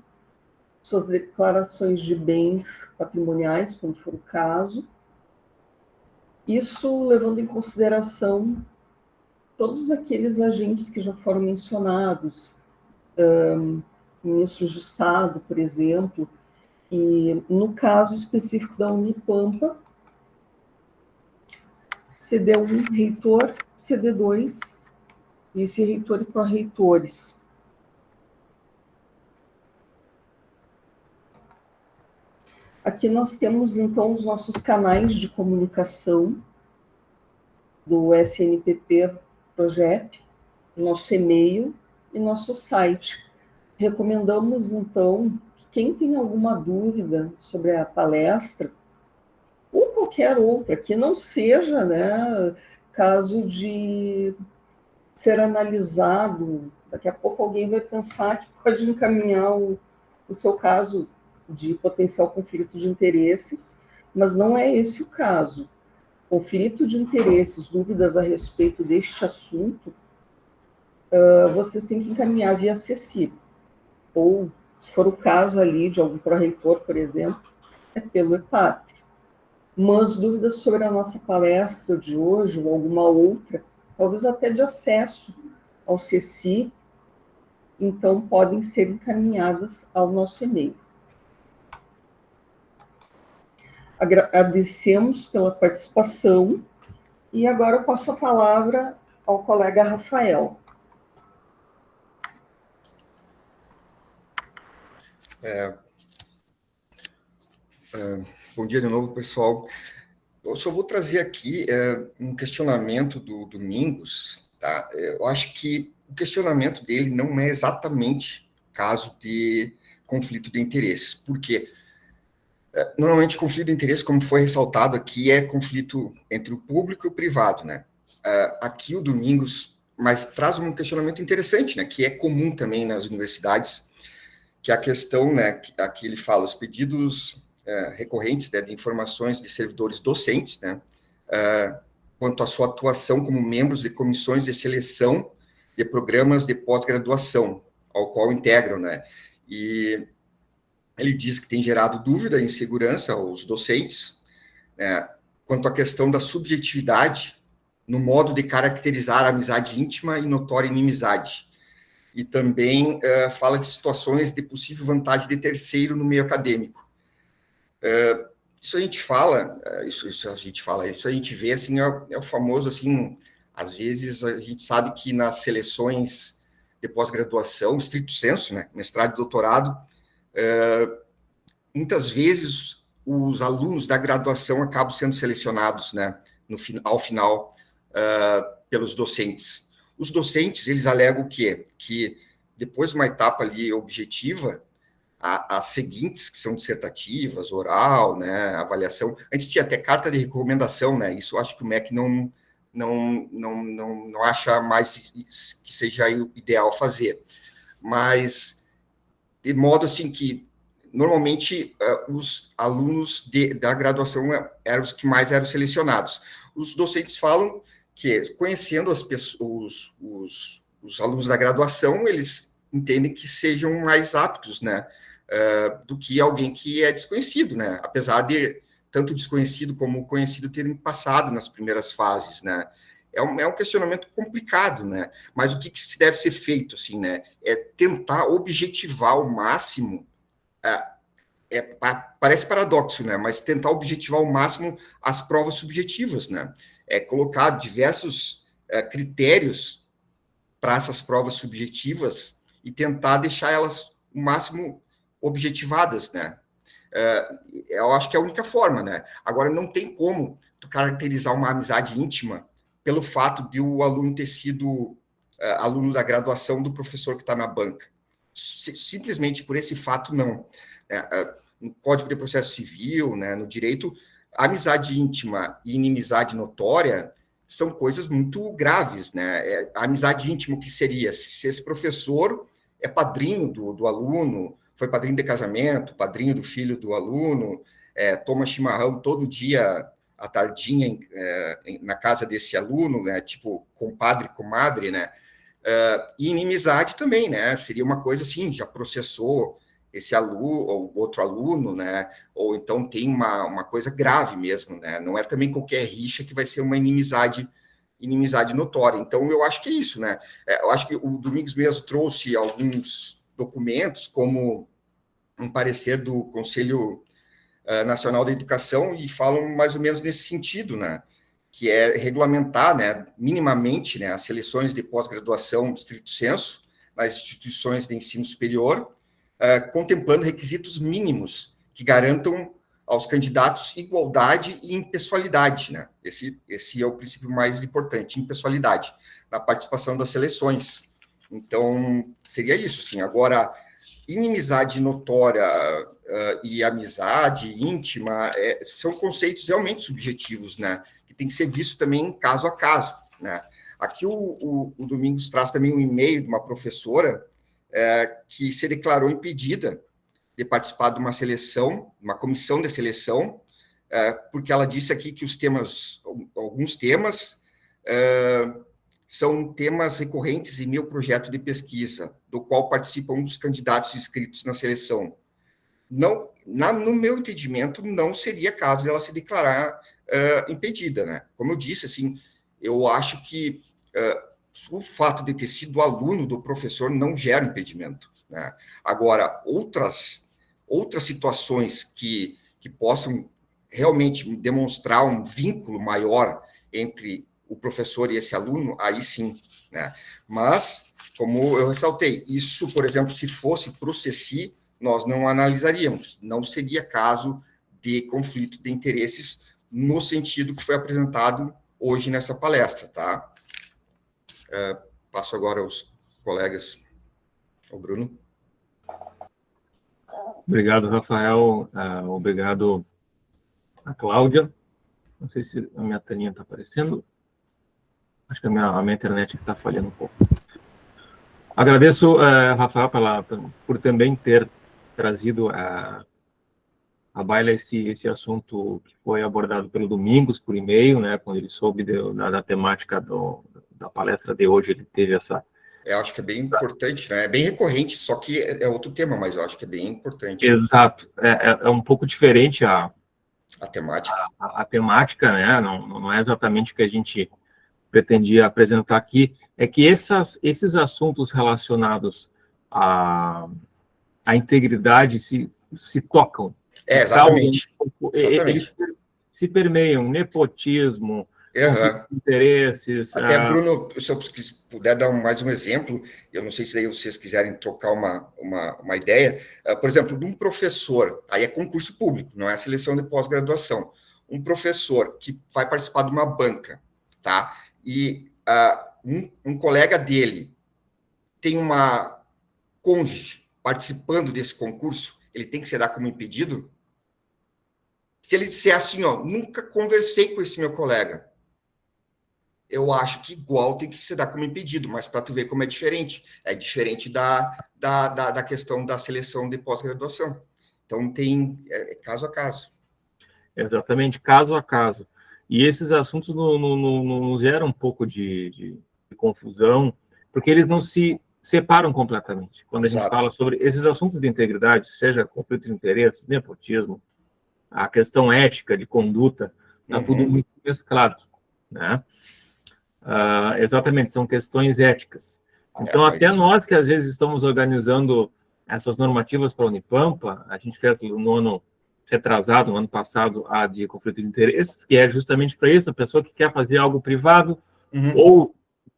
suas declarações de bens patrimoniais, quando for o caso. Isso levando em consideração todos aqueles agentes que já foram mencionados, ministros de Estado, por exemplo, e no caso específico da Unipampa, CD1, reitor, CD2, vice-reitor e pró-reitores. Aqui nós temos, então, os nossos canais de comunicação do SNPP Progep, nosso e-mail e nosso site. Recomendamos, então, que quem tem alguma dúvida sobre a palestra, ou qualquer outra, que não seja, né, caso de ser analisado, daqui a pouco alguém vai pensar que pode encaminhar o seu caso de potencial conflito de interesses, mas não é esse o caso. Conflito de interesses, dúvidas a respeito deste assunto, vocês têm que encaminhar via CECI, ou, se for o caso ali de algum pró-reitor, por exemplo, é pelo EPATRI. Mas dúvidas sobre a nossa palestra de hoje, ou alguma outra, talvez até de acesso ao CECI, então podem ser encaminhadas ao nosso e-mail. Agradecemos pela participação e agora eu passo a palavra ao colega Rafael. Bom dia de novo, pessoal. Eu só vou trazer aqui um questionamento do Domingos, tá? Eu acho que o questionamento dele não é exatamente caso de conflito de interesses, porque normalmente conflito de interesse, como foi ressaltado aqui, é conflito entre o público e o privado, né? Aqui o Domingos, mas traz um questionamento interessante, né? Que é comum também nas universidades, que é a questão, né? Aqui ele fala, os pedidos recorrentes, né, de informações de servidores docentes, né? Quanto à sua atuação como membros de comissões de seleção de programas de pós-graduação, ao qual integram, né? E ele diz que tem gerado dúvida e insegurança aos docentes, né, quanto à questão da subjetividade no modo de caracterizar a amizade íntima e notória inimizade. E também fala de situações de possível vantagem de terceiro no meio acadêmico. Isso a gente fala, isso a gente vê, assim, é o famoso, assim, às vezes a gente sabe que nas seleções de pós-graduação, estrito senso, né, mestrado e doutorado, muitas vezes os alunos da graduação acabam sendo selecionados, né, ao final, pelos docentes. Os docentes, eles alegam o quê? Que depois de uma etapa ali objetiva, as seguintes, que são dissertativas, oral, né, avaliação, antes tinha até carta de recomendação, né, isso eu acho que o MEC não acha mais que seja o ideal fazer, mas de modo assim que normalmente os alunos da graduação eram os que mais eram selecionados. Os docentes falam que, conhecendo as pessoas, os alunos da graduação, eles entendem que sejam mais aptos, né, do que alguém que é desconhecido, né, apesar de tanto desconhecido como conhecido terem passado nas primeiras fases, né. É um questionamento complicado, né, mas o que se deve ser feito, assim, né, é tentar objetivar ao máximo, parece paradoxo, né, mas tentar objetivar ao máximo as provas subjetivas, né, colocar diversos critérios para essas provas subjetivas e tentar deixar elas o máximo objetivadas, né. Eu acho que é a única forma, né. Agora, não tem como tu caracterizar uma amizade íntima pelo fato de o aluno ter sido aluno da graduação do professor que está na banca. Simplesmente por esse fato, não. No Código de Processo Civil, né, no direito, amizade íntima e inimizade notória são coisas muito graves, né? A amizade íntima, o que seria? Se esse professor é padrinho do aluno, foi padrinho de casamento, padrinho do filho do aluno, toma chimarrão todo dia à tardinha na casa desse aluno, né? Tipo compadre, comadre, né? E inimizade também, né? Seria uma coisa assim, já processou esse aluno ou outro aluno, né? Ou então tem uma coisa grave mesmo, né? Não é também qualquer rixa que vai ser uma inimizade notória. Então, eu acho que é isso, né? Eu acho que o Domingos mesmo trouxe alguns documentos, como um parecer do Conselho Nacional da Educação, e falam mais ou menos nesse sentido, né? Que é regulamentar, né, minimamente, né, as seleções de pós-graduação stricto sensu nas instituições de ensino superior, contemplando requisitos mínimos que garantam aos candidatos igualdade e impessoalidade, né? Esse é o princípio mais importante, impessoalidade, na participação das seleções. Então, seria isso, sim. Agora, inimizade notória e amizade íntima são conceitos realmente subjetivos, né? Que tem que ser visto também caso a caso, né? Aqui o Domingos traz também um e-mail de uma professora que se declarou impedida de participar de uma seleção, uma comissão de seleção, porque ela disse aqui que alguns temas são temas recorrentes em meu projeto de pesquisa, do qual participa um dos candidatos inscritos na seleção. Não, no meu entendimento, não seria caso dela se declarar impedida, né? Como eu disse, assim, eu acho que o fato de ter sido aluno do professor não gera impedimento, né? Agora, outras situações que possam realmente demonstrar um vínculo maior entre o professor e esse aluno, aí sim, né? Mas, como eu ressaltei, isso, por exemplo, se fosse para o CECI, nós não analisaríamos, não seria caso de conflito de interesses no sentido que foi apresentado hoje nessa palestra, tá? Passo agora aos colegas, ao Bruno. Obrigado, Rafael. Obrigado a Cláudia. Não sei se a minha telinha está aparecendo. Acho que a minha internet está falhando um pouco. Agradeço, Rafael, por também ter trazido à baila esse assunto que foi abordado pelo Domingos por e-mail, né? Quando ele soube da temática da palestra de hoje, ele teve essa... Eu acho que é bem importante, né? É bem recorrente, só que é outro tema, mas eu acho que é bem importante. Exato. É um pouco diferente a temática. A temática, né? Não é exatamente o que a gente pretendia apresentar aqui, é que esses assuntos relacionados à integridade se tocam. Exatamente. Eles se permeiam, nepotismo, interesses... Até, Bruno, se eu puder dar mais um exemplo, eu não sei se daí vocês quiserem trocar uma ideia, por exemplo, de um professor, aí é concurso público, não é seleção de pós-graduação, um professor que vai participar de uma banca, tá? E um colega dele tem uma cônjuge participando desse concurso, ele tem que se dar como impedido? Se ele disser assim, ó, nunca conversei com esse meu colega, eu acho que igual tem que se dar como impedido, mas para tu ver como é diferente da questão da seleção de pós-graduação. Então tem caso a caso. Exatamente, caso a caso. E esses assuntos nos geram um pouco de confusão, porque eles não se separam completamente. Quando a gente fala sobre esses assuntos de integridade, seja conflito de interesses, nepotismo, a questão ética de conduta, está tudo muito mesclado, né? Exatamente, são questões éticas. Então, até nós que às vezes estamos organizando essas normativas para a Unipampa, a gente fez no ano retrasado, no ano passado, a de conflito de interesses, que é justamente para isso, a pessoa que quer fazer algo privado, ou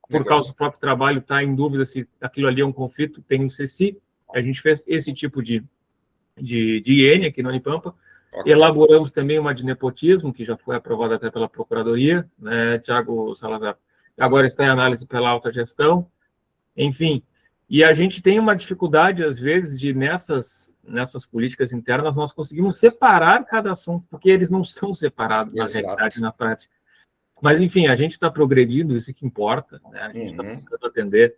por causa do próprio trabalho está em dúvida se aquilo ali é um conflito, tem um CECI, a gente fez esse tipo de IN aqui na Unipampa. Elaboramos também uma de nepotismo, que já foi aprovada até pela Procuradoria, né, Tiago Salazar? Agora está em análise pela alta gestão, enfim. E a gente tem uma dificuldade, às vezes, de nessas políticas internas, nós conseguimos separar cada assunto, porque eles não são separados na realidade e na prática. Mas, enfim, a gente está progredindo, isso que importa, né? A gente está buscando atender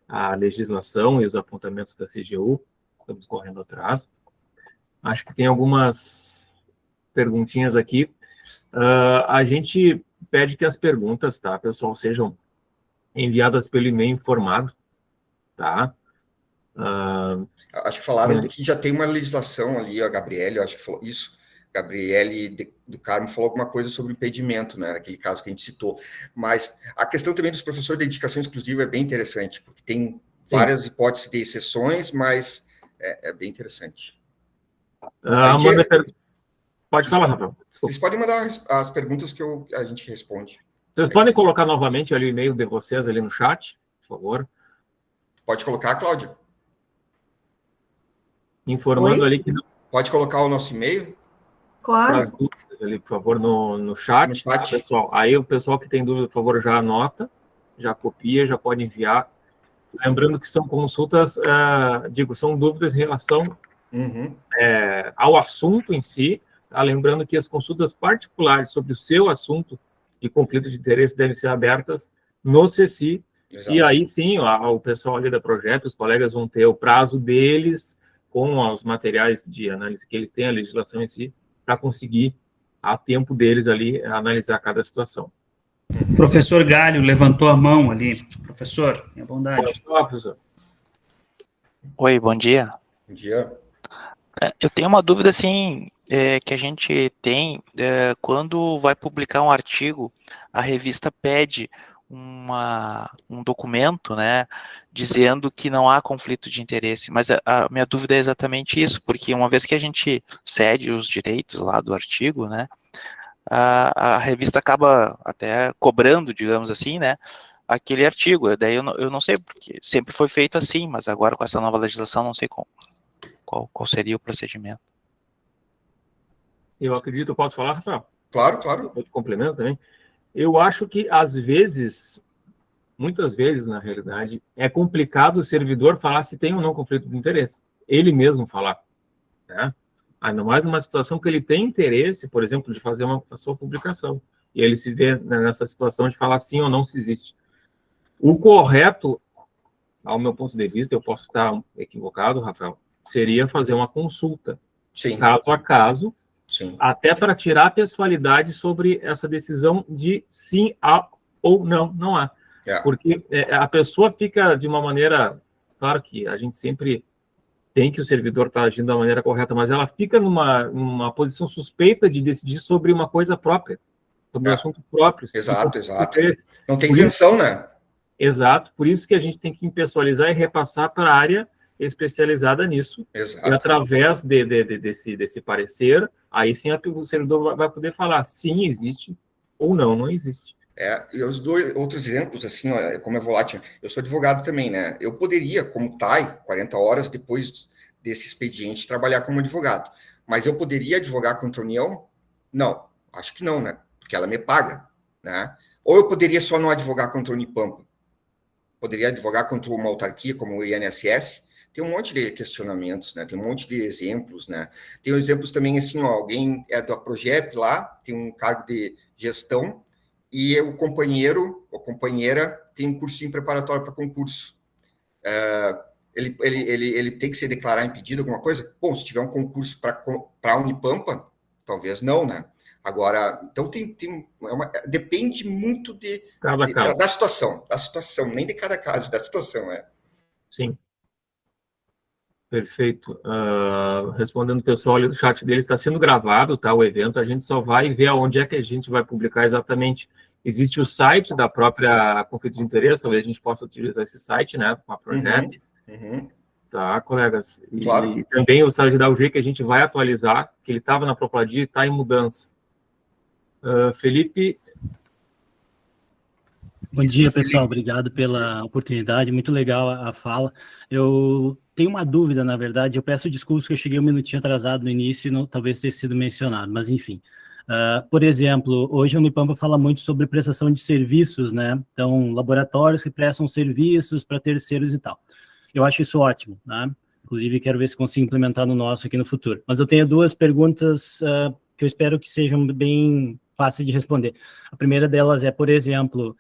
a legislação e os apontamentos da CGU, estamos correndo atrás. Acho que tem algumas perguntinhas aqui. A gente pede que as perguntas, tá, pessoal, sejam enviadas pelo e-mail informado, tá? Acho que falaram que já tem uma legislação ali, a Gabriele, eu acho que falou isso, Gabriele do Carmo falou alguma coisa sobre impedimento, né, naquele caso que a gente citou, mas a questão também dos professores de dedicação exclusiva é bem interessante, porque tem várias hipóteses de exceções, mas é bem interessante. Pode falar, Rafael. Eles podem mandar as perguntas que a gente responde. Vocês podem colocar novamente ali o e-mail de vocês ali no chat, por favor? Pode colocar, Cláudia. Informando ali que... Pode colocar o nosso e-mail? Claro. As dúvidas ali, por favor, no chat. No chat. Tá, pessoal? Aí o pessoal que tem dúvida, por favor, já anota, já copia, já pode enviar. Lembrando que são consultas, são dúvidas em relação ao assunto em si. Tá? Lembrando que as consultas particulares sobre o seu assunto de conflito de interesse devem ser abertas no CECI. Exato. E aí sim, o pessoal ali da projeto, os colegas vão ter o prazo deles com os materiais de análise que eles têm, a legislação em si, para conseguir, a tempo deles ali, analisar cada situação. O professor Galho levantou a mão ali. Professor, minha bondade. Professor. Oi, bom dia. Bom dia. Eu tenho uma dúvida, assim, que a gente tem, quando vai publicar um artigo, a revista pede um documento, né, dizendo que não há conflito de interesse, mas a minha dúvida é exatamente isso, porque uma vez que a gente cede os direitos lá do artigo, né, a revista acaba até cobrando, digamos assim, né, aquele artigo. Daí eu não sei, porque sempre foi feito assim, mas agora com essa nova legislação não sei qual seria o procedimento. Eu acredito, eu posso falar, Rafael? Claro, claro. Eu te complemento também. Eu acho que, às vezes, muitas vezes, na realidade, é complicado o servidor falar se tem ou não conflito de interesse. Ele mesmo falar, né? Ainda mais numa situação que ele tem interesse, por exemplo, de fazer a sua publicação. E ele se vê nessa situação de falar sim ou não se existe. O correto, ao meu ponto de vista, eu posso estar equivocado, Rafael, seria fazer uma consulta, Sim. caso a caso, Sim. até para tirar a pessoalidade sobre essa decisão de sim há ou não há. Porque a pessoa fica de uma maneira... Claro que a gente sempre tem que o servidor estar agindo da maneira correta, mas ela fica numa posição suspeita de decidir sobre uma coisa própria, sobre um assunto próprio. Exato, exato. Não tem isenção, né? Exato, por isso que a gente tem que impessoalizar e repassar para a área especializada nisso. Exato. E através desse parecer, aí sim o servidor vai poder falar sim, existe, ou não existe. E os dois outros exemplos, assim, olha, como é volátil, eu sou advogado também, né? Eu poderia, como TAI, 40 horas depois desse expediente, trabalhar como advogado. Mas eu poderia advogar contra a União? Não, acho que não, né? Porque ela me paga, né? Ou eu poderia só não advogar contra a Unipampa? Poderia advogar contra uma autarquia como o INSS? Tem um monte de questionamentos, né? Tem um monte de exemplos, né? Tem exemplos também, assim, ó, alguém é da Progep lá, tem um cargo de gestão, e o companheiro ou companheira tem um cursinho preparatório para concurso. Ele tem que se declarar impedido alguma coisa? Bom, se tiver um concurso para a Unipampa, talvez não, né? Agora, então depende muito da situação, nem de cada caso, da situação, Sim. Perfeito. Respondendo o pessoal ali do chat dele, está sendo gravado, tá? O evento, a gente só vai ver aonde é que a gente vai publicar exatamente. Existe o site da própria conflito de interesse, talvez a gente possa utilizar esse site, né? Com a Progep. Tá, colegas? Claro. E também o site da UG que a gente vai atualizar, que ele estava na Propodia e está em mudança. Felipe. Bom dia, pessoal. Obrigado pela oportunidade. Muito legal a fala. Eu tenho uma dúvida, na verdade. Eu peço desculpas que eu cheguei um minutinho atrasado no início e não, talvez tenha sido mencionado, mas enfim. Por exemplo, hoje a Unipampa fala muito sobre prestação de serviços, né? Então, laboratórios que prestam serviços para terceiros e tal. Eu acho isso ótimo, né? Inclusive, quero ver se consigo implementar no nosso aqui no futuro. Mas eu tenho duas perguntas que eu espero que sejam bem fáceis de responder. A primeira delas é, por exemplo,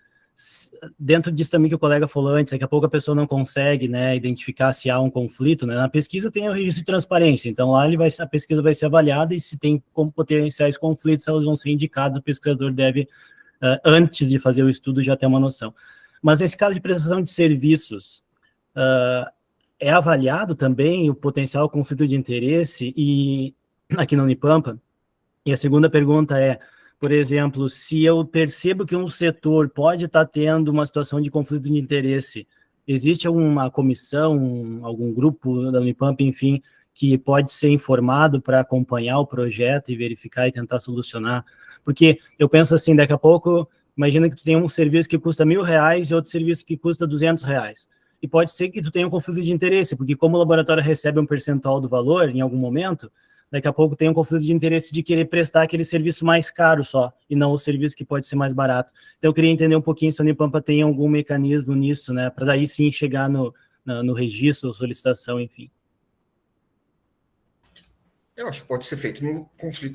dentro disso também que o colega falou antes, daqui a pouco a pessoa não consegue, né, identificar se há um conflito, né? Na pesquisa tem o registro de transparência, então lá a pesquisa vai ser avaliada e se tem como potenciais conflitos, elas vão ser indicadas, o pesquisador deve, antes de fazer o estudo, já ter uma noção. Mas nesse caso de prestação de serviços, é avaliado também o potencial conflito de interesse e aqui na Unipampa? E a segunda pergunta é, por exemplo, se eu percebo que um setor pode estar tendo uma situação de conflito de interesse, existe alguma comissão, algum grupo da Unipampa, enfim, que pode ser informado para acompanhar o projeto e verificar e tentar solucionar? Porque eu penso assim, daqui a pouco, imagina que tu tem um serviço que custa R$1.000 e outro serviço que custa R$200. E pode ser que tu tenha um conflito de interesse, porque como o laboratório recebe um percentual do valor em algum momento, daqui a pouco tem um conflito de interesse de querer prestar aquele serviço mais caro só, e não o serviço que pode ser mais barato. Então, eu queria entender um pouquinho se a Unipampa tem algum mecanismo nisso, né, para daí sim chegar no registro, solicitação, enfim. Eu acho que pode ser feito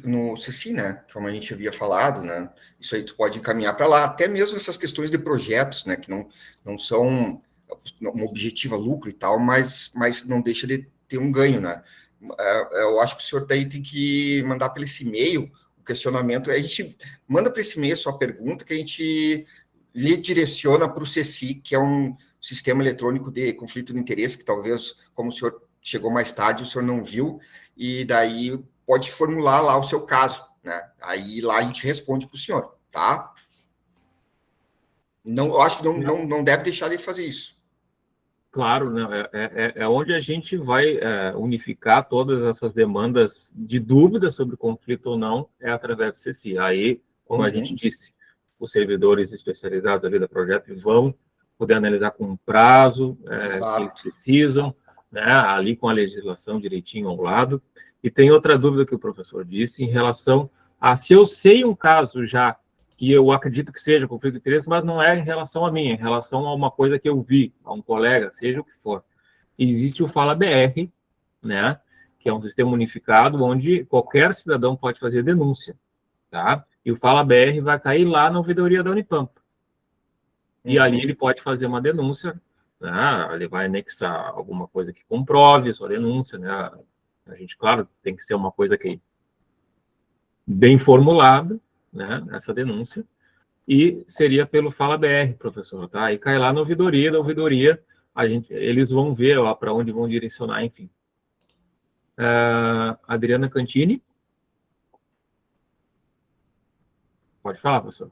no CECI, né, como a gente havia falado, né, isso aí tu pode encaminhar para lá, até mesmo essas questões de projetos, né, que não são um objetivo a lucro e tal, mas não deixa de ter um ganho, né. Eu acho que o senhor daí tem que mandar para esse e-mail o questionamento, a gente manda para esse e-mail a sua pergunta, que a gente lhe direciona para o CECI, que é um sistema eletrônico de conflito de interesse, que talvez, como o senhor chegou mais tarde, o senhor não viu, e daí pode formular lá o seu caso, né? Aí lá a gente responde para o senhor, tá? Não, eu acho que não deve deixar de fazer isso. Claro, né? É onde a gente vai unificar todas essas demandas de dúvida sobre conflito ou não, é através do CECI. Aí, como a gente disse, os servidores especializados ali da projeto vão poder analisar com prazo que eles precisam, né? Ali com a legislação direitinho ao lado. E tem outra dúvida que o professor disse em relação a se eu sei um caso já que eu acredito que seja conflito de interesse, mas não é em relação a mim, é em relação a uma coisa que eu vi, a um colega, seja o que for. Existe o Fala BR, né, que é um sistema unificado onde qualquer cidadão pode fazer denúncia, tá? E o Fala BR vai cair lá na ouvidoria da Unipampa. E ali ele pode fazer uma denúncia, né? Ele vai anexar alguma coisa que comprove sua denúncia, né? A gente, claro, tem que ser uma coisa que bem formulada, né, essa denúncia, e seria pelo Fala BR, professor, tá? Aí cai lá na ouvidoria, eles vão ver para onde vão direcionar, enfim. Adriana Cantini. Pode falar, professor.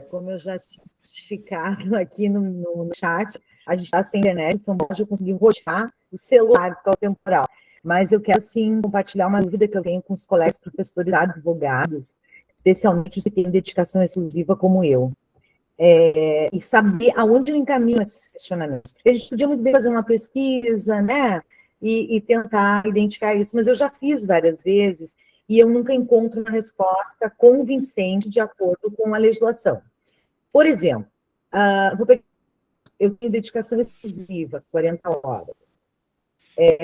Como eu já tinha justificado aqui no chat, a gente está sem internet, São Paulo, eu consegui rotear o celular para o temporal. Mas eu quero, sim, compartilhar uma dúvida que eu tenho com os colegas professores advogados, especialmente os que têm dedicação exclusiva como eu. E saber aonde eu encaminho esses questionamentos. Porque a gente podia muito bem fazer uma pesquisa, né? E tentar identificar isso, mas eu já fiz várias vezes e eu nunca encontro uma resposta convincente de acordo com a legislação. Por exemplo, eu tenho dedicação exclusiva, 40 horas.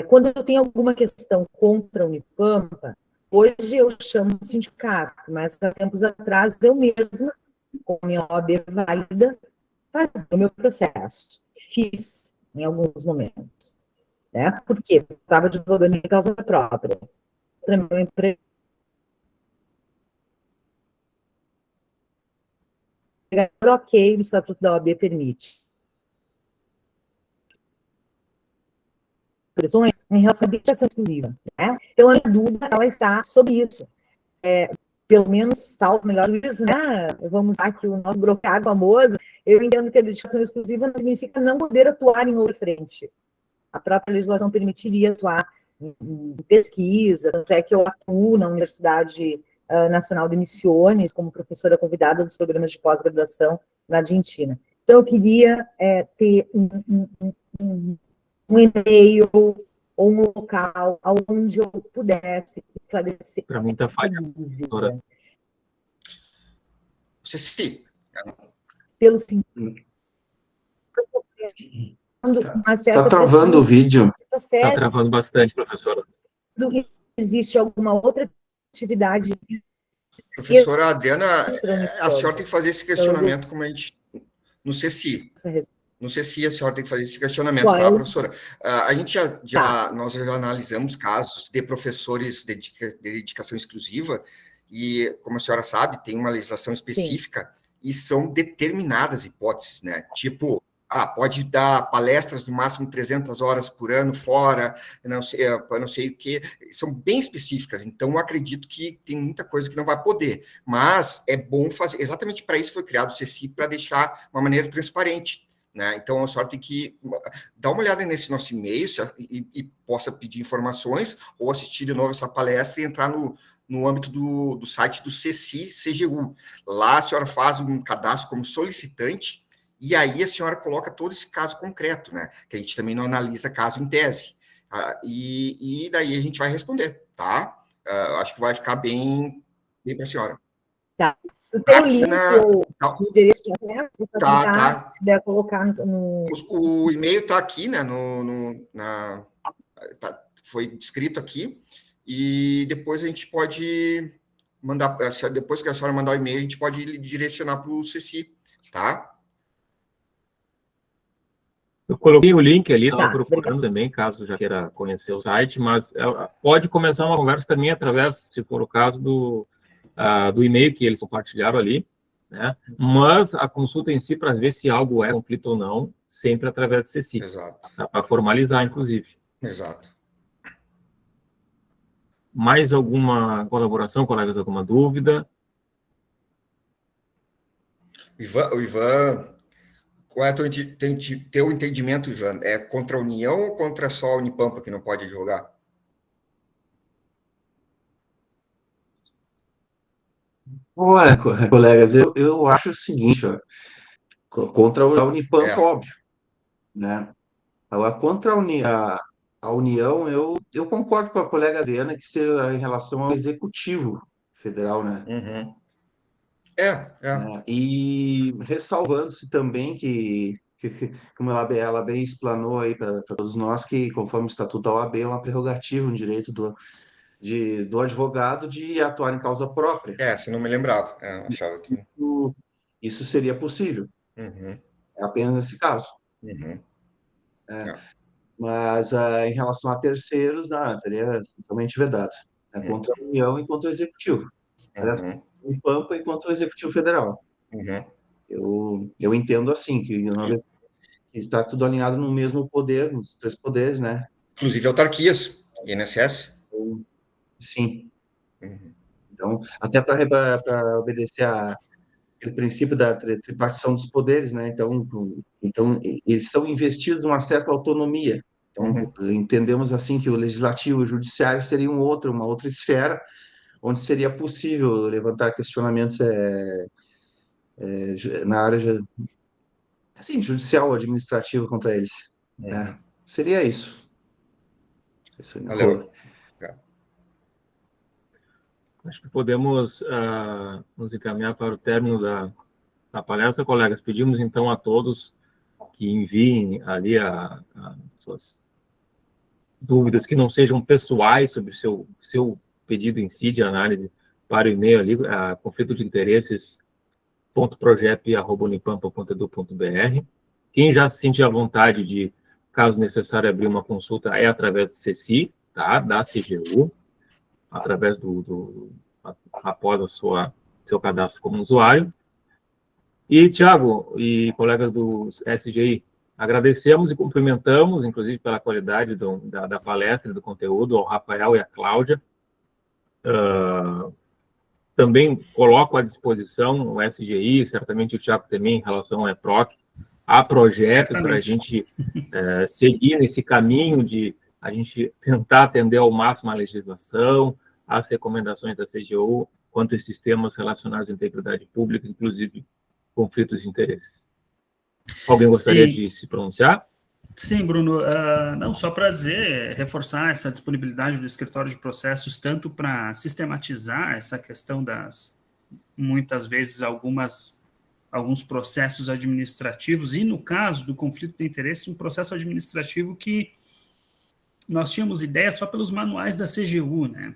Quando eu tenho alguma questão contra a Unipampa, hoje eu chamo de sindicato, mas há tempos atrás eu mesma, com a minha OAB válida, fazia o meu processo. Fiz em alguns momentos. Né? Por quê? Eu estava advogando em causa própria. Meu emprego. Ok, o Estatuto da OAB permite. Em relação à dedicação exclusiva. Né? Então, a minha dúvida ela está sobre isso. Pelo menos, salvo melhor juízo, né? Vamos usar aqui o nosso brocado famoso. Eu entendo que a dedicação exclusiva não significa não poder atuar em outra frente. A própria legislação permitiria atuar em pesquisa, tanto é que eu atuo na Universidade Nacional de Missões, como professora convidada dos programas de pós-graduação na Argentina. Então, eu queria ter um e-mail ou um local onde eu pudesse esclarecer. Para mim está falhando. Você sim. Pelo sentido. Está travando o vídeo. Está travando bastante, professora. Existe alguma outra atividade? Professora Adriana, a senhora tem que fazer esse questionamento como a gente... No CECI. No CECI, a senhora tem que fazer esse questionamento, tá, professora? A gente nós já analisamos casos de professores de dedicação exclusiva e, como a senhora sabe, tem uma legislação específica e são determinadas hipóteses, né? Tipo, pode dar palestras no máximo 300 horas por ano fora, não sei o quê, são bem específicas, então eu acredito que tem muita coisa que não vai poder, mas é bom fazer, exatamente para isso foi criado o CECI, para deixar uma maneira transparente, né? Então a senhora tem que dar uma olhada nesse nosso e-mail e possa pedir informações ou assistir de novo essa palestra e entrar no âmbito do site do CECI, CGU. Lá a senhora faz um cadastro como solicitante e aí a senhora coloca todo esse caso concreto, né? Que a gente também não analisa caso em tese. E daí a gente vai responder, tá? Acho que vai ficar bem para a senhora. Tá. O teu link, o endereço de acesso, se puder colocar no... O e-mail está aqui, né? Foi descrito aqui. E depois a gente pode mandar... Depois que a senhora mandar o e-mail, a gente pode direcionar para o CECI, tá? Eu coloquei o link ali, estava procurando também, caso já queira conhecer o site, mas pode começar uma conversa também através, se for o caso, do e-mail que eles compartilharam ali, né? Mas a consulta em si, para ver se algo é conflito ou não, sempre através do CECI. Exato. Para formalizar, inclusive. Exato. Mais alguma colaboração, colegas, alguma dúvida? Ivan, qual é teu entendimento, Ivan? É contra a União ou contra só a Unipampa que não pode advogar? Olha, colegas, eu acho o seguinte, ó, contra a Unipampa, óbvio, né? Agora, contra a União, eu concordo com a colega Adriana que seja em relação ao Executivo Federal, né? Uhum. Né? E ressalvando-se também como ela bem explanou aí para todos nós, que conforme o Estatuto da OAB é uma prerrogativa, um direito do advogado de atuar em causa própria. Se não me lembrava. Achava que... Isso seria possível. Uhum. É apenas nesse caso. Uhum. Mas em relação a terceiros, seria totalmente vedado. Contra a União e contra o Executivo. O Pampa e contra o Executivo Federal. Eu entendo assim, que está tudo alinhado no mesmo poder, nos 3 poderes, né? Inclusive autarquias, INSS. Sim. Então, até para obedecer aquele princípio da tripartição dos poderes, né? Então, eles são investidos uma certa autonomia. Então, entendemos assim que o legislativo e o judiciário seria uma outra esfera, onde seria possível levantar questionamentos na área assim, judicial ou administrativa contra eles. Seria isso. Valeu. Acho que podemos nos encaminhar para o término da palestra, colegas. Pedimos, então, a todos que enviem ali as suas dúvidas que não sejam pessoais sobre o seu pedido em si de análise para o e-mail ali, conflito de interesses.projep@unipampa.edu.br. Quem já se sentir à vontade de, caso necessário, abrir uma consulta é através do CECI, tá? Da CGU, através após seu cadastro como usuário. E, Tiago e colegas do SGI, agradecemos e cumprimentamos, inclusive pela qualidade da palestra e do conteúdo, ao Rafael e à Cláudia. Também coloco à disposição o SGI, certamente o Tiago também, em relação ao EPROC, a projeto para a gente seguir nesse caminho de a gente tentar atender ao máximo a legislação, as recomendações da CGU, quanto aos sistemas relacionados à integridade pública, inclusive conflitos de interesses. Alguém gostaria de se pronunciar? Sim, Bruno. Não, só para reforçar essa disponibilidade do escritório de processos, tanto para sistematizar essa questão muitas vezes, alguns processos administrativos, e no caso do conflito de interesse, um processo administrativo que nós tínhamos ideia só pelos manuais da CGU, né?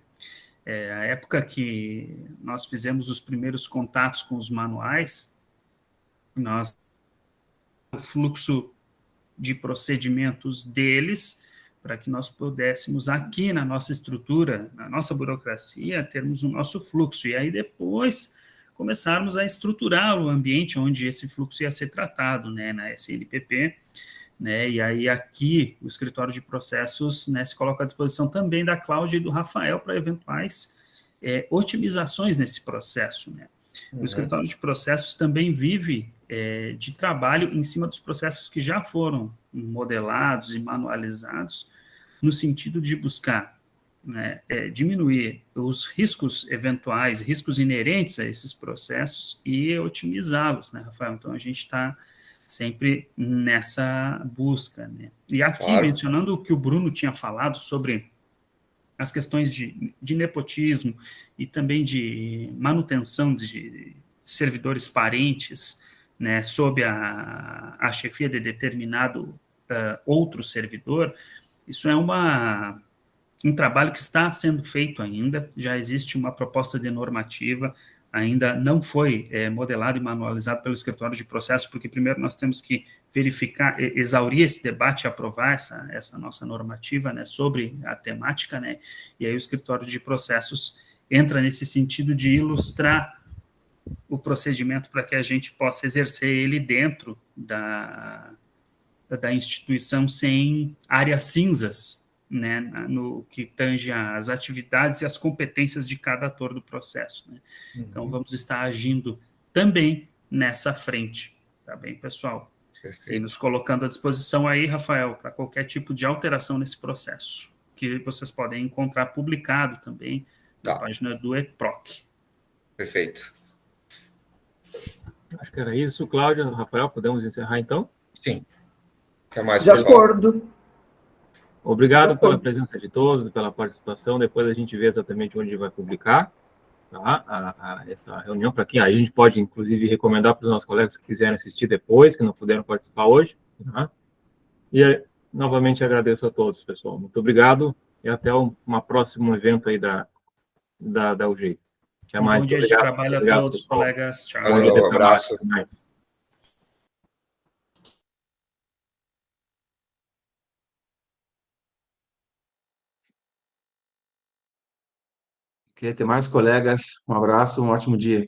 A época que nós fizemos os primeiros contatos com os manuais, o fluxo de procedimentos deles, para que nós pudéssemos aqui na nossa estrutura, na nossa burocracia, termos o nosso fluxo, e aí depois começarmos a estruturar o ambiente onde esse fluxo ia ser tratado, né, na SNPP, né, e aí aqui o escritório de processos, né, se coloca à disposição também da Cláudia e do Rafael para eventuais otimizações nesse processo, né. O escritório de processos também vive de trabalho em cima dos processos que já foram modelados e manualizados, no sentido de buscar, né, diminuir os riscos eventuais, riscos inerentes a esses processos e otimizá-los, né, Rafael? Então, a gente está sempre nessa busca, né? E aqui, mencionando o que o Bruno tinha falado sobre as questões de nepotismo e também de manutenção de servidores parentes, né, sob a chefia de determinado outro servidor, isso é um trabalho que está sendo feito ainda, já existe uma proposta de normativa, ainda não foi modelado e manualizado pelo escritório de processos, porque primeiro nós temos que verificar, exaurir esse debate e aprovar essa nossa normativa, né, sobre a temática, né, e aí o escritório de processos entra nesse sentido de ilustrar o procedimento para que a gente possa exercer ele dentro da instituição sem áreas cinzas, né, no que tange às atividades e às competências de cada ator do processo, né. Então, vamos estar agindo também nessa frente. Tá bem, pessoal? Perfeito. E nos colocando à disposição aí, Rafael, para qualquer tipo de alteração nesse processo, que vocês podem encontrar publicado também na página do EPROC. Perfeito. Acho que era isso, Cláudia, Rafael, podemos encerrar então? Sim. Até mais, De pessoal. acordo. Obrigado pela presença de todos, pela participação. Depois a gente vê exatamente onde vai publicar, tá? Essa reunião. Para quem a gente pode, inclusive, recomendar para os nossos colegas que quiserem assistir depois, que não puderam participar hoje. Tá? E novamente agradeço a todos, pessoal. Muito obrigado e até um próximo evento aí da UGI. Até mais. Bom dia de trabalho a todos, colegas. Tchau. Valeu, um abraço. Queria ter mais colegas. Um abraço, um ótimo dia.